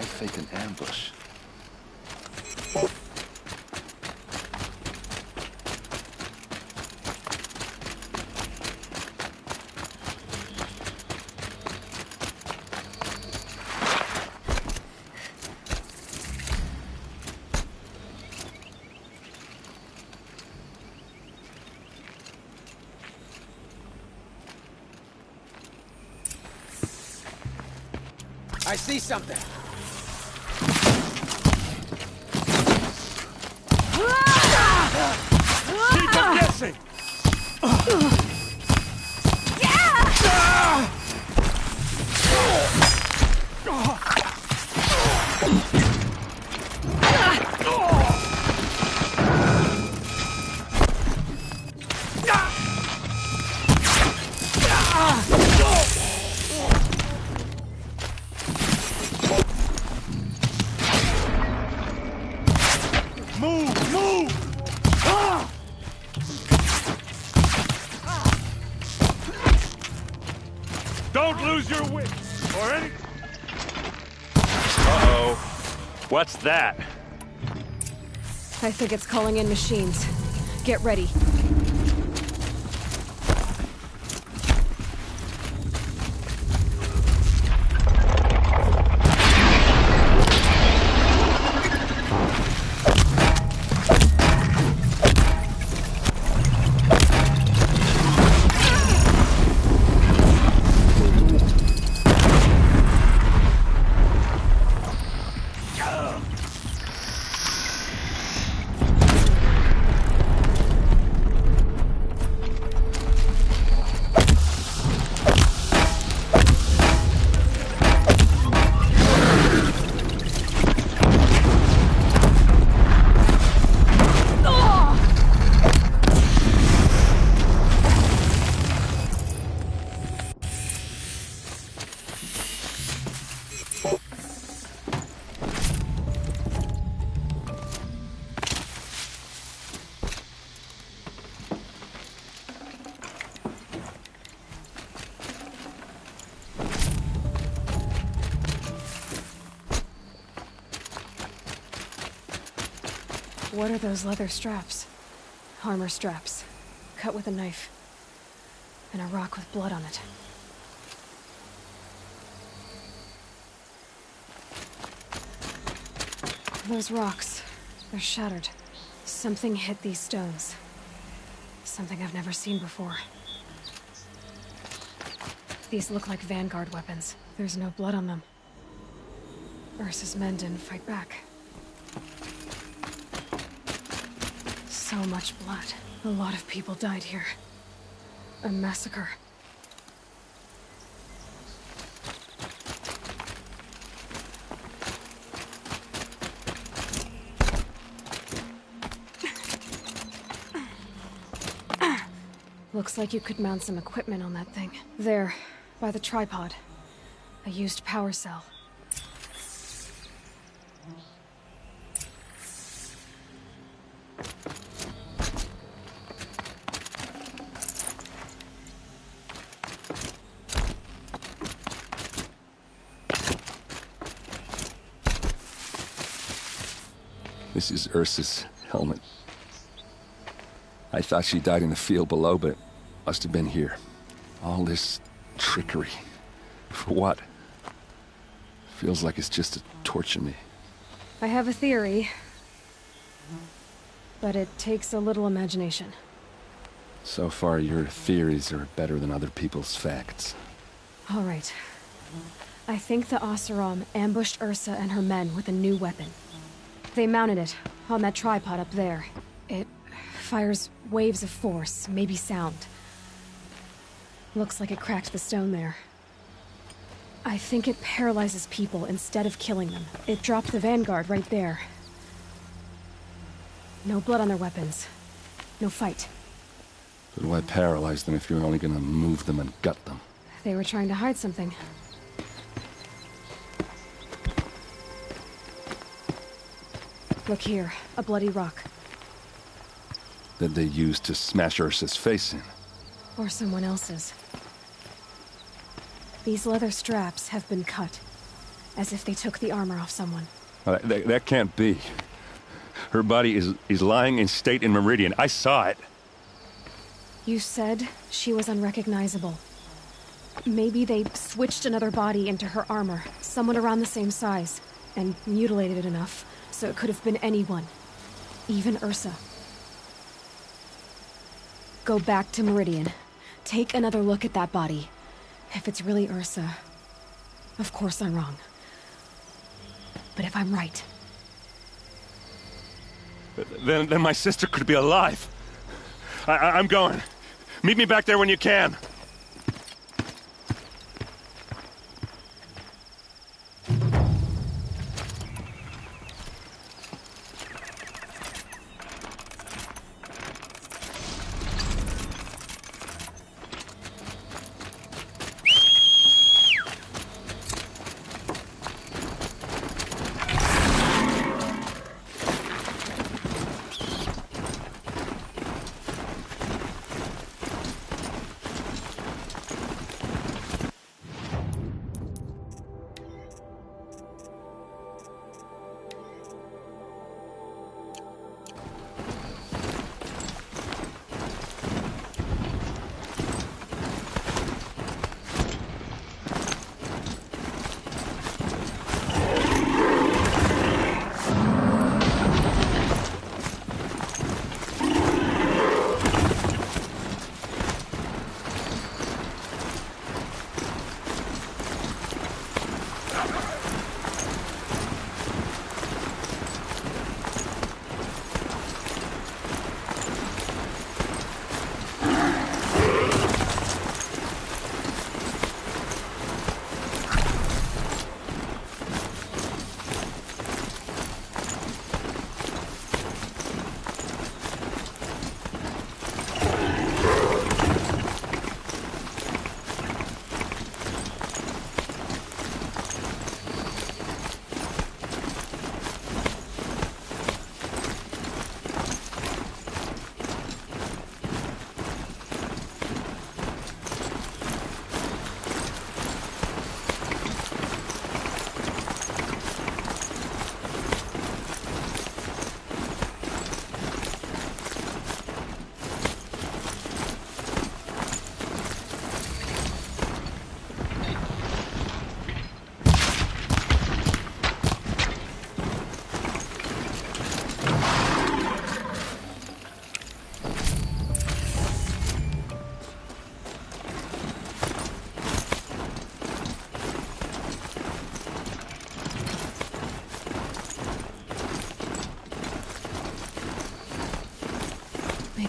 Fake an ambush. I see something. Keep them guessing! Don't lose your wits, or any... Uh-oh. What's that? I think it's calling in machines. Get ready. What are those leather straps? Armor straps. Cut with a knife. And a rock with blood on it. Those rocks, they're shattered. Something hit these stones. Something I've never seen before. These look like vanguard weapons. There's no blood on them. Ursa's men didn't fight back. So much blood. A lot of people died here. A massacre. Looks like you could mount some equipment on that thing. There, by the tripod. A used power cell. This is Ursa's helmet. I thought she died in the field below, but it must have been here. All this trickery. For what? Feels like it's just to torture me. I have a theory. But it takes a little imagination. So far, your theories are better than other people's facts. All right. I think the Oseram ambushed Ursa and her men with a new weapon. They mounted it on that tripod up there. It fires waves of force, maybe sound. Looks like it cracked the stone there. I think it paralyzes people instead of killing them. It dropped the vanguard right there. No blood on their weapons. No fight. But why paralyze them if you're only gonna move them and gut them? They were trying to hide something. Look here, a bloody rock. That they used to smash Ursa's face in. Or someone else's. These leather straps have been cut, as if they took the armor off someone. That can't be. Her body is lying in state in Meridian. I saw it. You said she was unrecognizable. Maybe they switched another body into her armor, someone around the same size, and mutilated it enough, so it could have been anyone. Even Ursa. Go back to Meridian. Take another look at that body. If it's really Ursa, of course I'm wrong. But if I'm right... Then my sister could be alive. I'm going. Meet me back there when you can.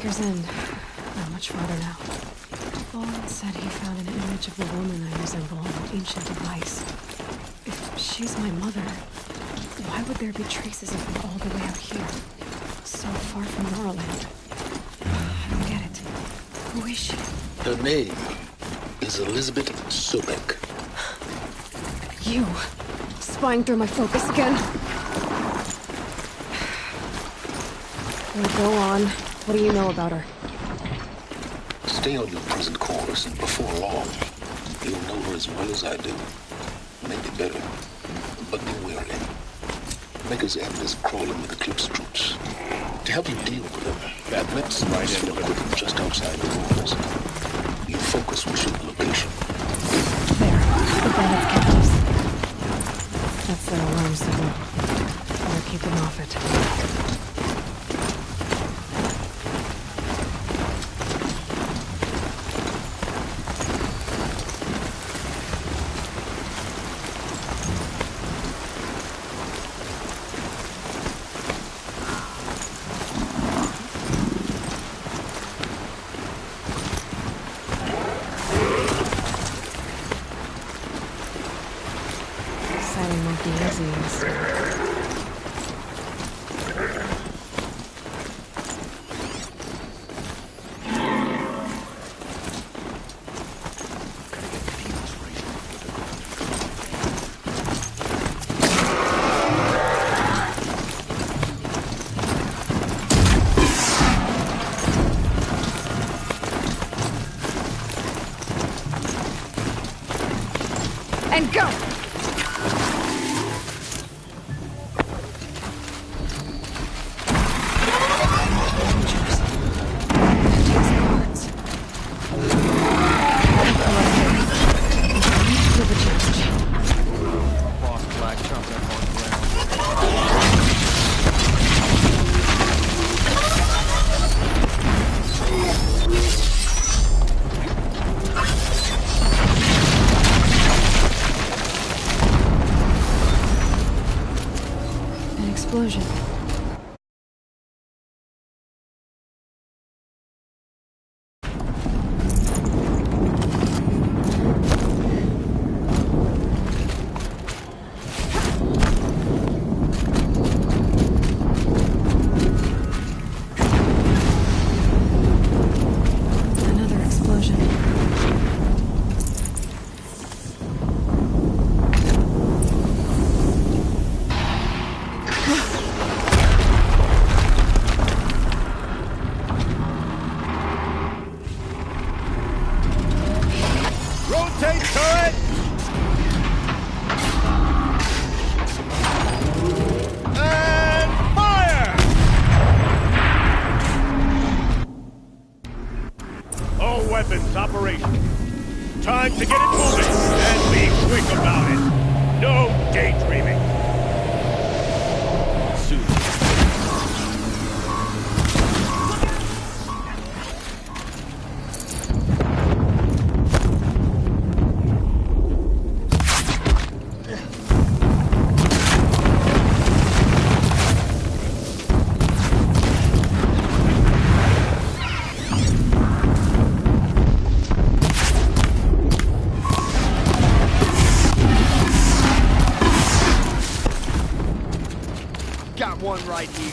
Speaker's End. Not much farther now. Boland said he found an image of the woman I resemble on an ancient device. If she's my mother, why would there be traces of her all the way out here? So far from Norland. I don't get it. Who is she? Her name is Elizabeth Sobek. You! Spying through my focus again? Well, go on. What do you know about her? Stay on your present course, and before long, you'll know her as well as I do. Maybe better, but be wary. Maker's End is crawling with Eclipse troops. To help you deal with them, that medicine is full of just outside the walls. Your focus will show the location. There. The bandits' captives. That's their alarm signal. Better keep them off it. And go! Explosion. Another explosion. Weapons operation. Time to get it moving, and be quick about it. No daydreaming. Got one right here.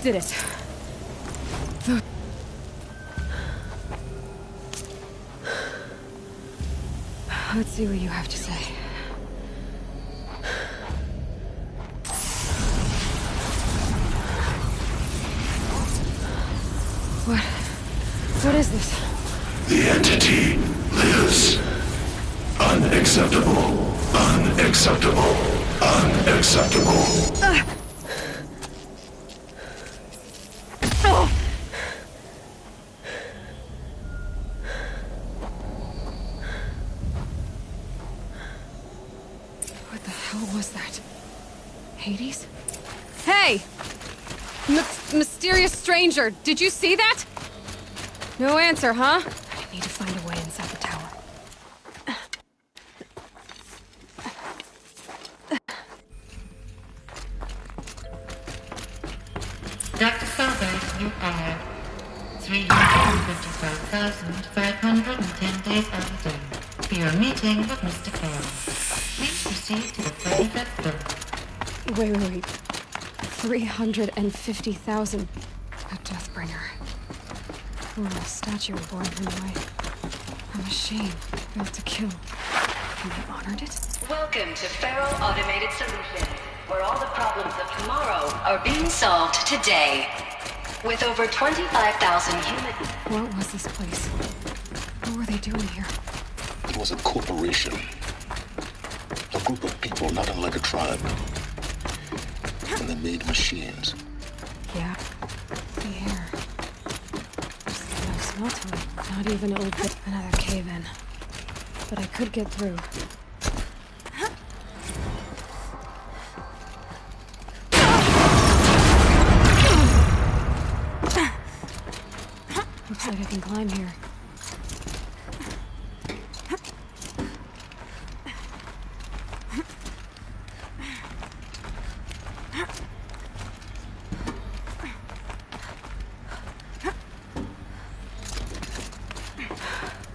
Did it. Let's see what you have to say. What is this? The entity lives. Unacceptable. Unacceptable. Unacceptable. What the hell was that? Hades? Hey! Mysterious stranger, did you see that? No answer, huh? I need to find a way inside the tower. Dr. Soberg, you are 355,510 days overdue for your meeting with Mr. Carroll. Please proceed to the 35th floor. Wait. 350,000. A Deathbringer. Ooh, a statue born from away. A machine built to kill. And they honored it? Welcome to Feral Automated Solutions, where all the problems of tomorrow are being solved today. With over 25,000 humans. What was this place? What were they doing here? It was a corporation. A group of people not unlike a tribe. And they made machines. Yeah. The air. There's no smell to it. Not even an old bit. Another cave-in. But I could get through. Looks like I can climb here.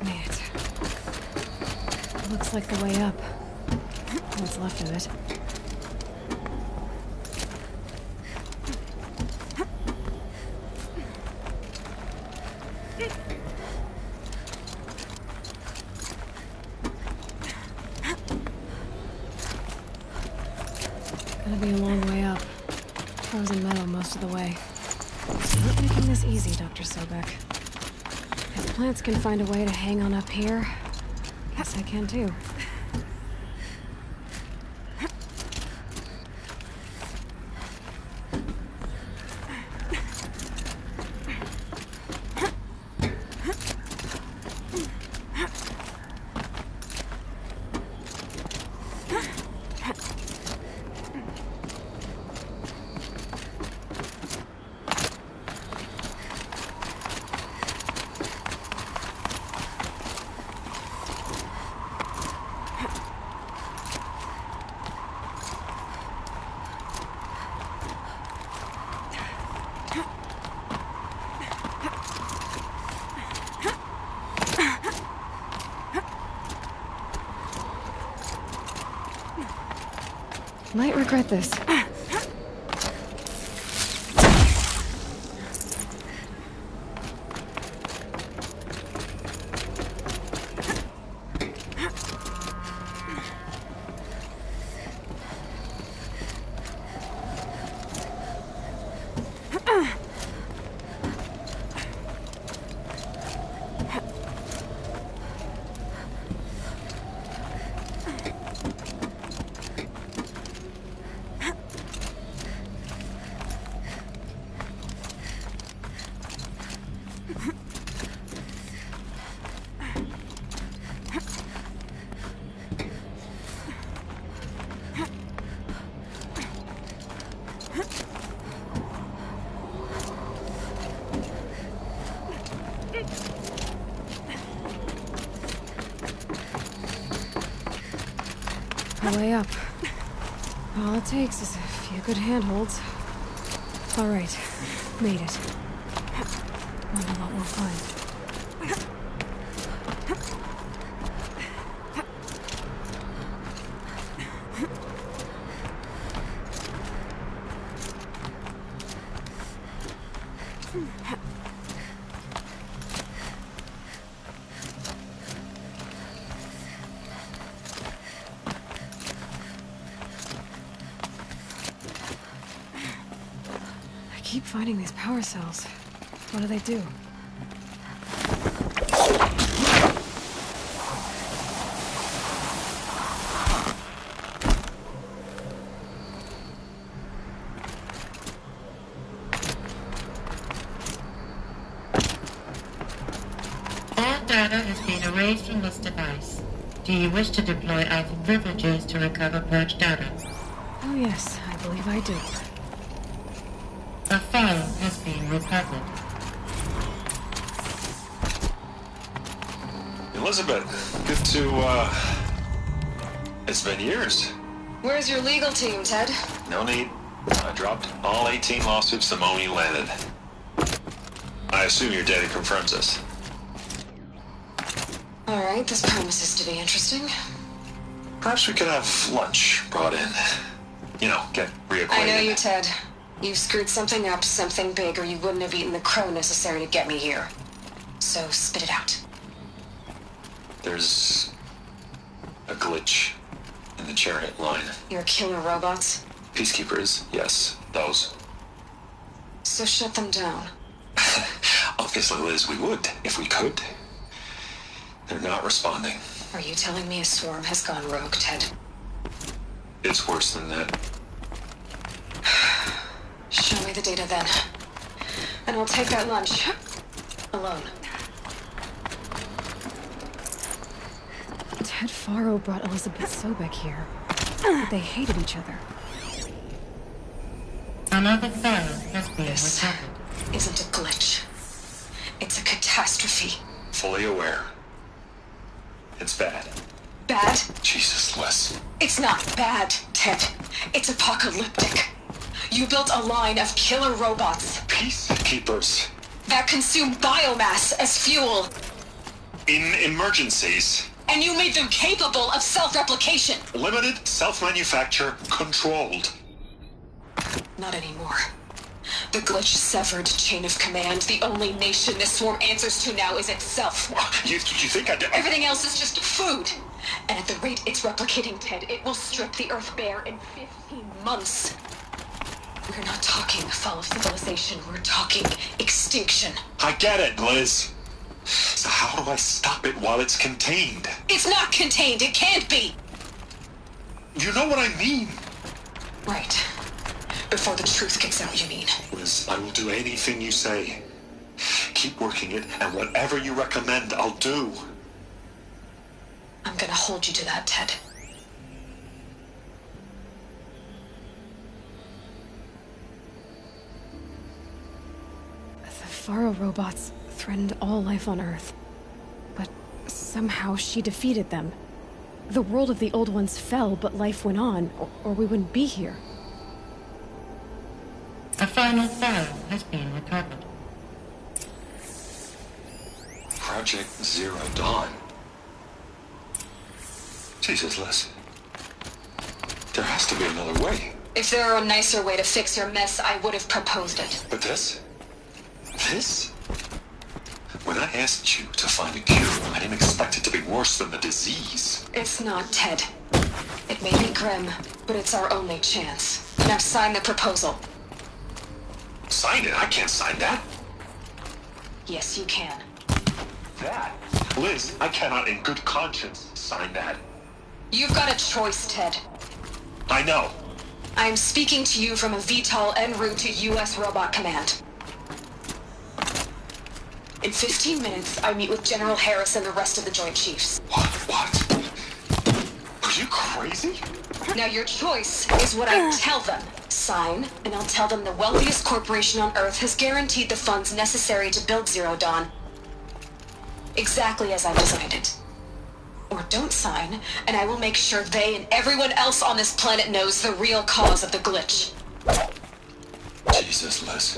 Made it. Looks like the way up. What's left of it. Gonna be a long way up. Frozen metal most of the way. Not making this easy, Dr. Sobek. If plants can find a way to hang on up here, guess I can too. Might regret this. The way up. All it takes is a few good handholds. All right, made it. Wonder what we'll find. I keep finding these power cells. What do they do? data has been erased from this device. Do you wish to deploy alpha privileges to recover purged data? Oh yes, I believe I do. A file has been recovered. Elizabeth, good to, it's been years. Where's your legal team, Ted? No need. I dropped all 18 lawsuits the moment you landed. I assume your data confirms this. Alright, this promises to be interesting. Perhaps we could have lunch brought in. You know, get reacquainted. I know you, Ted. You screwed something up, something big, or you wouldn't have eaten the crow necessary to get me here. So spit it out. There's a glitch in the chariot line. Your killer robots? Peacekeepers, yes, those. So shut them down. Obviously, Liz, we would, if we could. They're not responding. Are you telling me a swarm has gone rogue, Ted? It's worse than that. Show me the data then. And I'll take that lunch. Alone. Ted Faro brought Elizabeth Sobek here. They hated each other. Another file has been This recovered. isn't a glitch. It's a catastrophe. Fully aware. It's bad. Bad? Jesus, Liz. It's not bad, Ted. It's apocalyptic. You built a line of killer robots Peacekeepers. that consume biomass as fuel, In emergencies. and you made them capable of self-replication. Limited, self-manufacture, controlled. Not anymore. The glitch severed chain of command. The only nation this swarm answers to now is itself. You think I did? Everything else is just food. And at the rate it's replicating, Ted, it will strip the Earth bare in 15 months. We're not talking fall of civilization. We're talking extinction. I get it, Liz. So how do I stop it while it's contained? It's not contained. It can't be. You know what I mean. Right. Before the truth gets out, you mean? Liz, I will do anything you say. Keep working it, and whatever you recommend, I'll do. I'm gonna hold you to that, Ted. The Faro robots threatened all life on Earth. But somehow she defeated them. The world of the old ones fell, but life went on, or we wouldn't be here. A final file has been recovered. Project Zero Dawn. Jesus, Liz. There has to be another way. If there were a nicer way to fix your mess, I would have proposed it. But this? This? When I asked you to find a cure, I didn't expect it to be worse than the disease. It's not, Ted. It may be grim, but it's our only chance. Now sign the proposal. Sign it? I can't sign that. Yes, you can. That? Liz, I cannot in good conscience sign that. You've got a choice, Ted. I know. I'm speaking to you from a VTOL en route to U.S. Robot Command. In 15 minutes, I meet with General Harris and the rest of the Joint Chiefs. What? Are you crazy? Now your choice is what I tell them. Sign, and I'll tell them the wealthiest corporation on Earth has guaranteed the funds necessary to build Zero Dawn. Exactly as I designed it. Or don't sign, and I will make sure they and everyone else on this planet knows the real cause of the glitch. Jesus, Liz.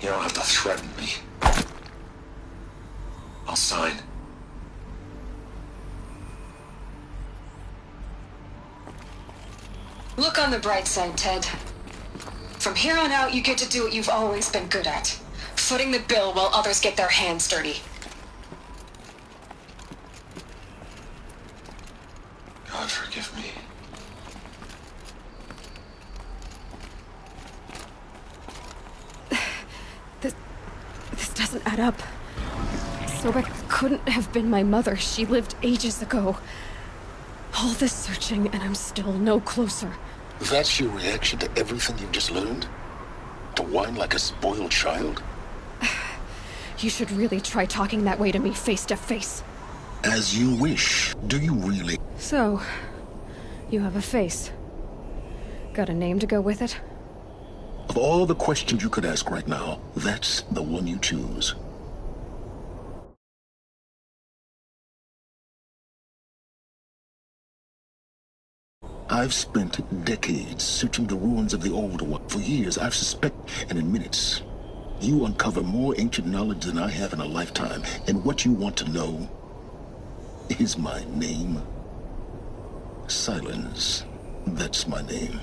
You don't have to threaten me. I'll sign. Look on the bright side, Ted. From here on out, you get to do what you've always been good at. Footing the bill while others get their hands dirty. God forgive me. This doesn't add up. Sobek couldn't have been my mother. She lived ages ago. All this searching, and I'm still no closer. That's your reaction to everything you've just learned? To whine like a spoiled child? You should really try talking that way to me face to face. As you wish. Do you really? So, you have a face. Got a name to go with it? Of all the questions you could ask right now, that's the one you choose. I've spent decades searching the ruins of the old one. For years, I've suspected, and in minutes, you uncover more ancient knowledge than I have in a lifetime. And what you want to know is my name. Silence. That's my name.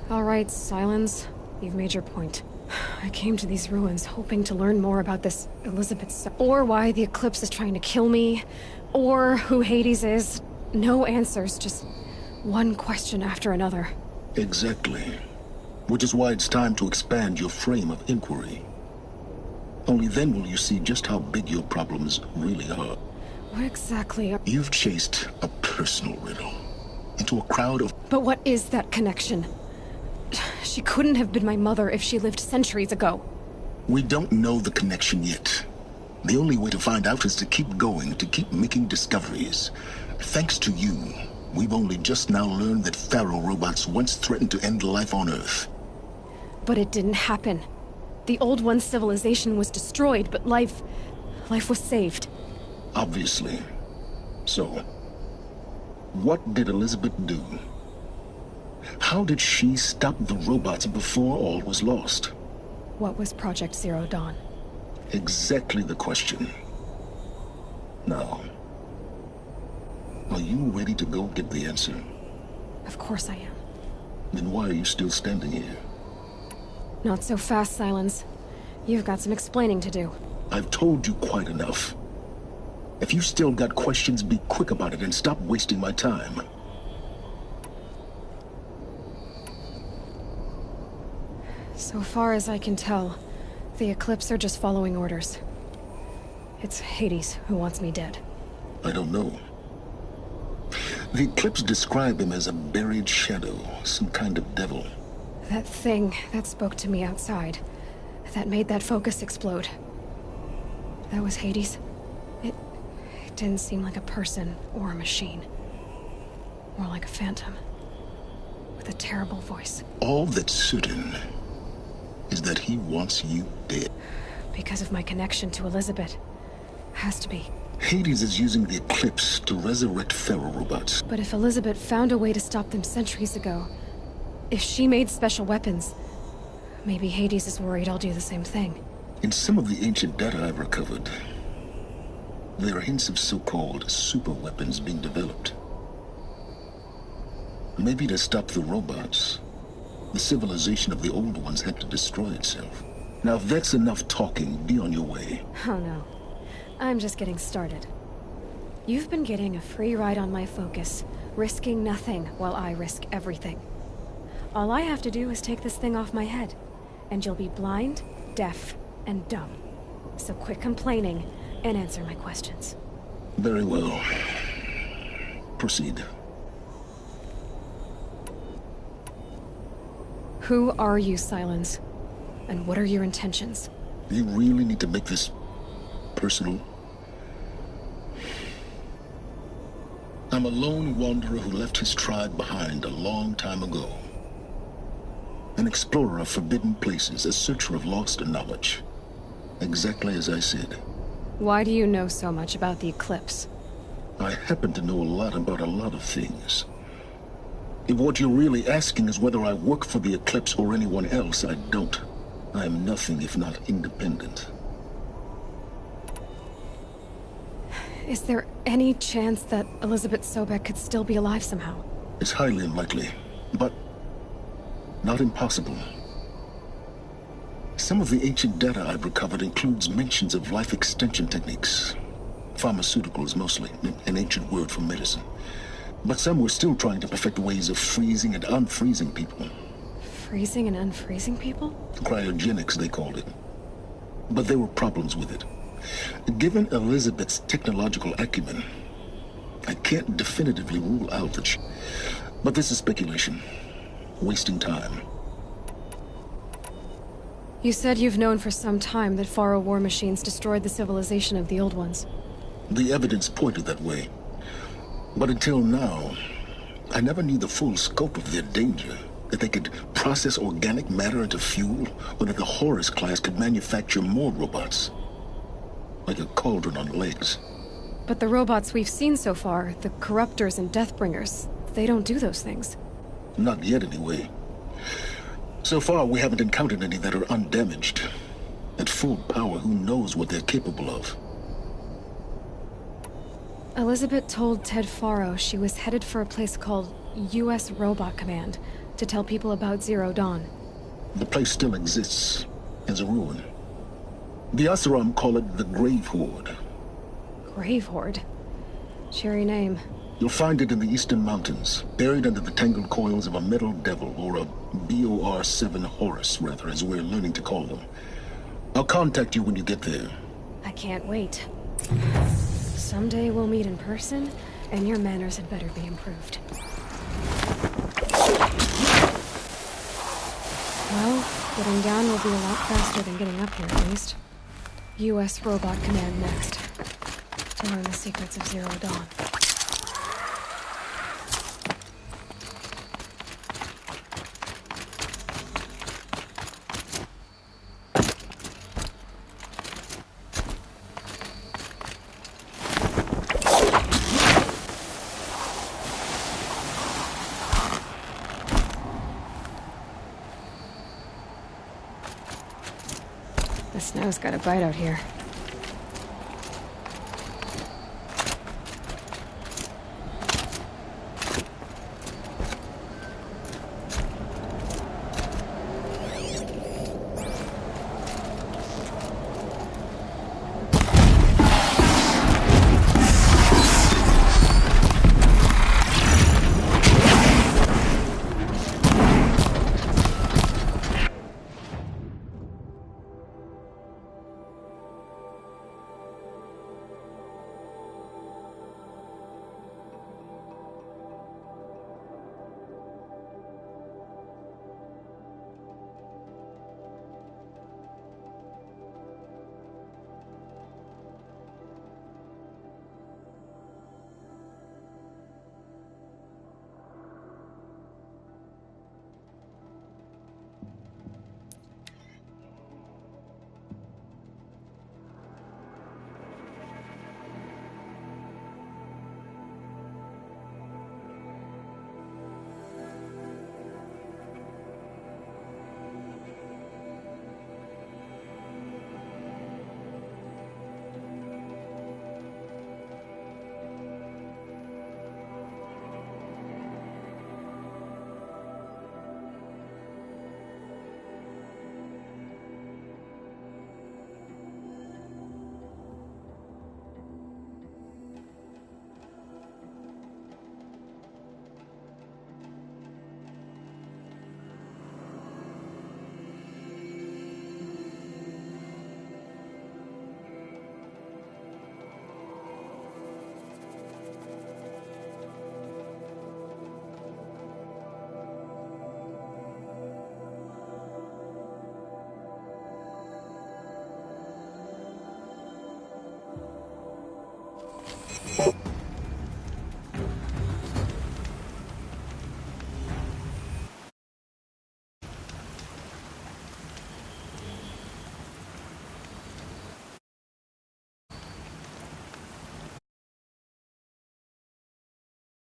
All right, Silence. You've made your point. I came to these ruins hoping to learn more about this Elizabeth, or why the Eclipse is trying to kill me, or who Hades is. No answers, just one question after another. Exactly. Which is why it's time to expand your frame of inquiry. Only then will you see just how big your problems really are. What exactly are... You've chased a personal riddle into a crowd of... But what is that connection? She couldn't have been my mother if she lived centuries ago. We don't know the connection yet. The only way to find out is to keep going, to keep making discoveries. Thanks to you, we've only just now learned that Pharaoh robots once threatened to end life on Earth. But it didn't happen. The Old One's civilization was destroyed, but life was saved. Obviously. So, what did Elizabeth do? How did she stop the robots before all was lost? What was Project Zero Dawn? Exactly the question. Now, are you ready to go get the answer? Of course I am. Then why are you still standing here? Not so fast, Silence. You've got some explaining to do. I've told you quite enough. If you still got questions, be quick about it and stop wasting my time. So far as I can tell, the Eclipse are just following orders. It's Hades who wants me dead. I don't know. The Eclipse describe him as a buried shadow, some kind of devil. That thing that spoke to me outside, that made that focus explode. That was Hades. It didn't seem like a person or a machine. More like a phantom. With a terrible voice. All that's certain is that he wants you dead. Because of my connection to Elizabeth. Has to be. Hades is using the Eclipse to resurrect Pharaoh robots. But if Elizabeth found a way to stop them centuries ago, if she made special weapons, maybe Hades is worried I'll do the same thing. In some of the ancient data I've recovered, there are hints of so-called super weapons being developed. Maybe to stop the robots, the civilization of the old ones had to destroy itself. Now, if that's enough talking, be on your way. Oh no. I'm just getting started. You've been getting a free ride on my focus, risking nothing while I risk everything. All I have to do is take this thing off my head, and you'll be blind, deaf, and dumb. So quit complaining and answer my questions. Very well. Proceed. Who are you, Silence? And what are your intentions? Do you really need to make this personal? I'm a lone wanderer who left his tribe behind a long time ago. An explorer of forbidden places, a searcher of lost knowledge. Exactly as I said. Why do you know so much about the Eclipse? I happen to know a lot about a lot of things. If what you're really asking is whether I work for the Eclipse or anyone else, I don't. I am nothing if not independent. Is there any chance that Elizabeth Sobek could still be alive somehow? It's highly unlikely, but not impossible. Some of the ancient data I've recovered includes mentions of life extension techniques. Pharmaceuticals, mostly, an ancient word for medicine. But some were still trying to perfect ways of freezing and unfreezing people. Freezing and unfreezing people? Cryogenics, they called it. But there were problems with it. Given Elizabeth's technological acumen, I can't definitively rule out that she... But this is speculation. Wasting time. You said you've known for some time that Faro war machines destroyed the civilization of the old ones. The evidence pointed that way. But until now, I never knew the full scope of their danger. That they could process organic matter into fuel, or that the Horus class could manufacture more robots. Like a cauldron on legs. But the robots we've seen so far, the Corruptors and Deathbringers, they don't do those things. Not yet, anyway. So far, we haven't encountered any that are undamaged. At full power, who knows what they're capable of? Elizabeth told Ted Faro she was headed for a place called U.S. Robot Command to tell people about Zero Dawn. The place still exists, as a ruin. The Asuram call it the Grave Horde. Grave Horde? Cheery name. You'll find it in the Eastern Mountains, buried under the tangled coils of a metal devil, or a BOR-7 Horus, rather, as we're learning to call them. I'll contact you when you get there. I can't wait. Someday we'll meet in person, and your manners had better be improved. Well, getting down will be a lot faster than getting up here, at least. U.S. Robot Command next. To learn the secrets of Zero Dawn. The snow's got a bite out here.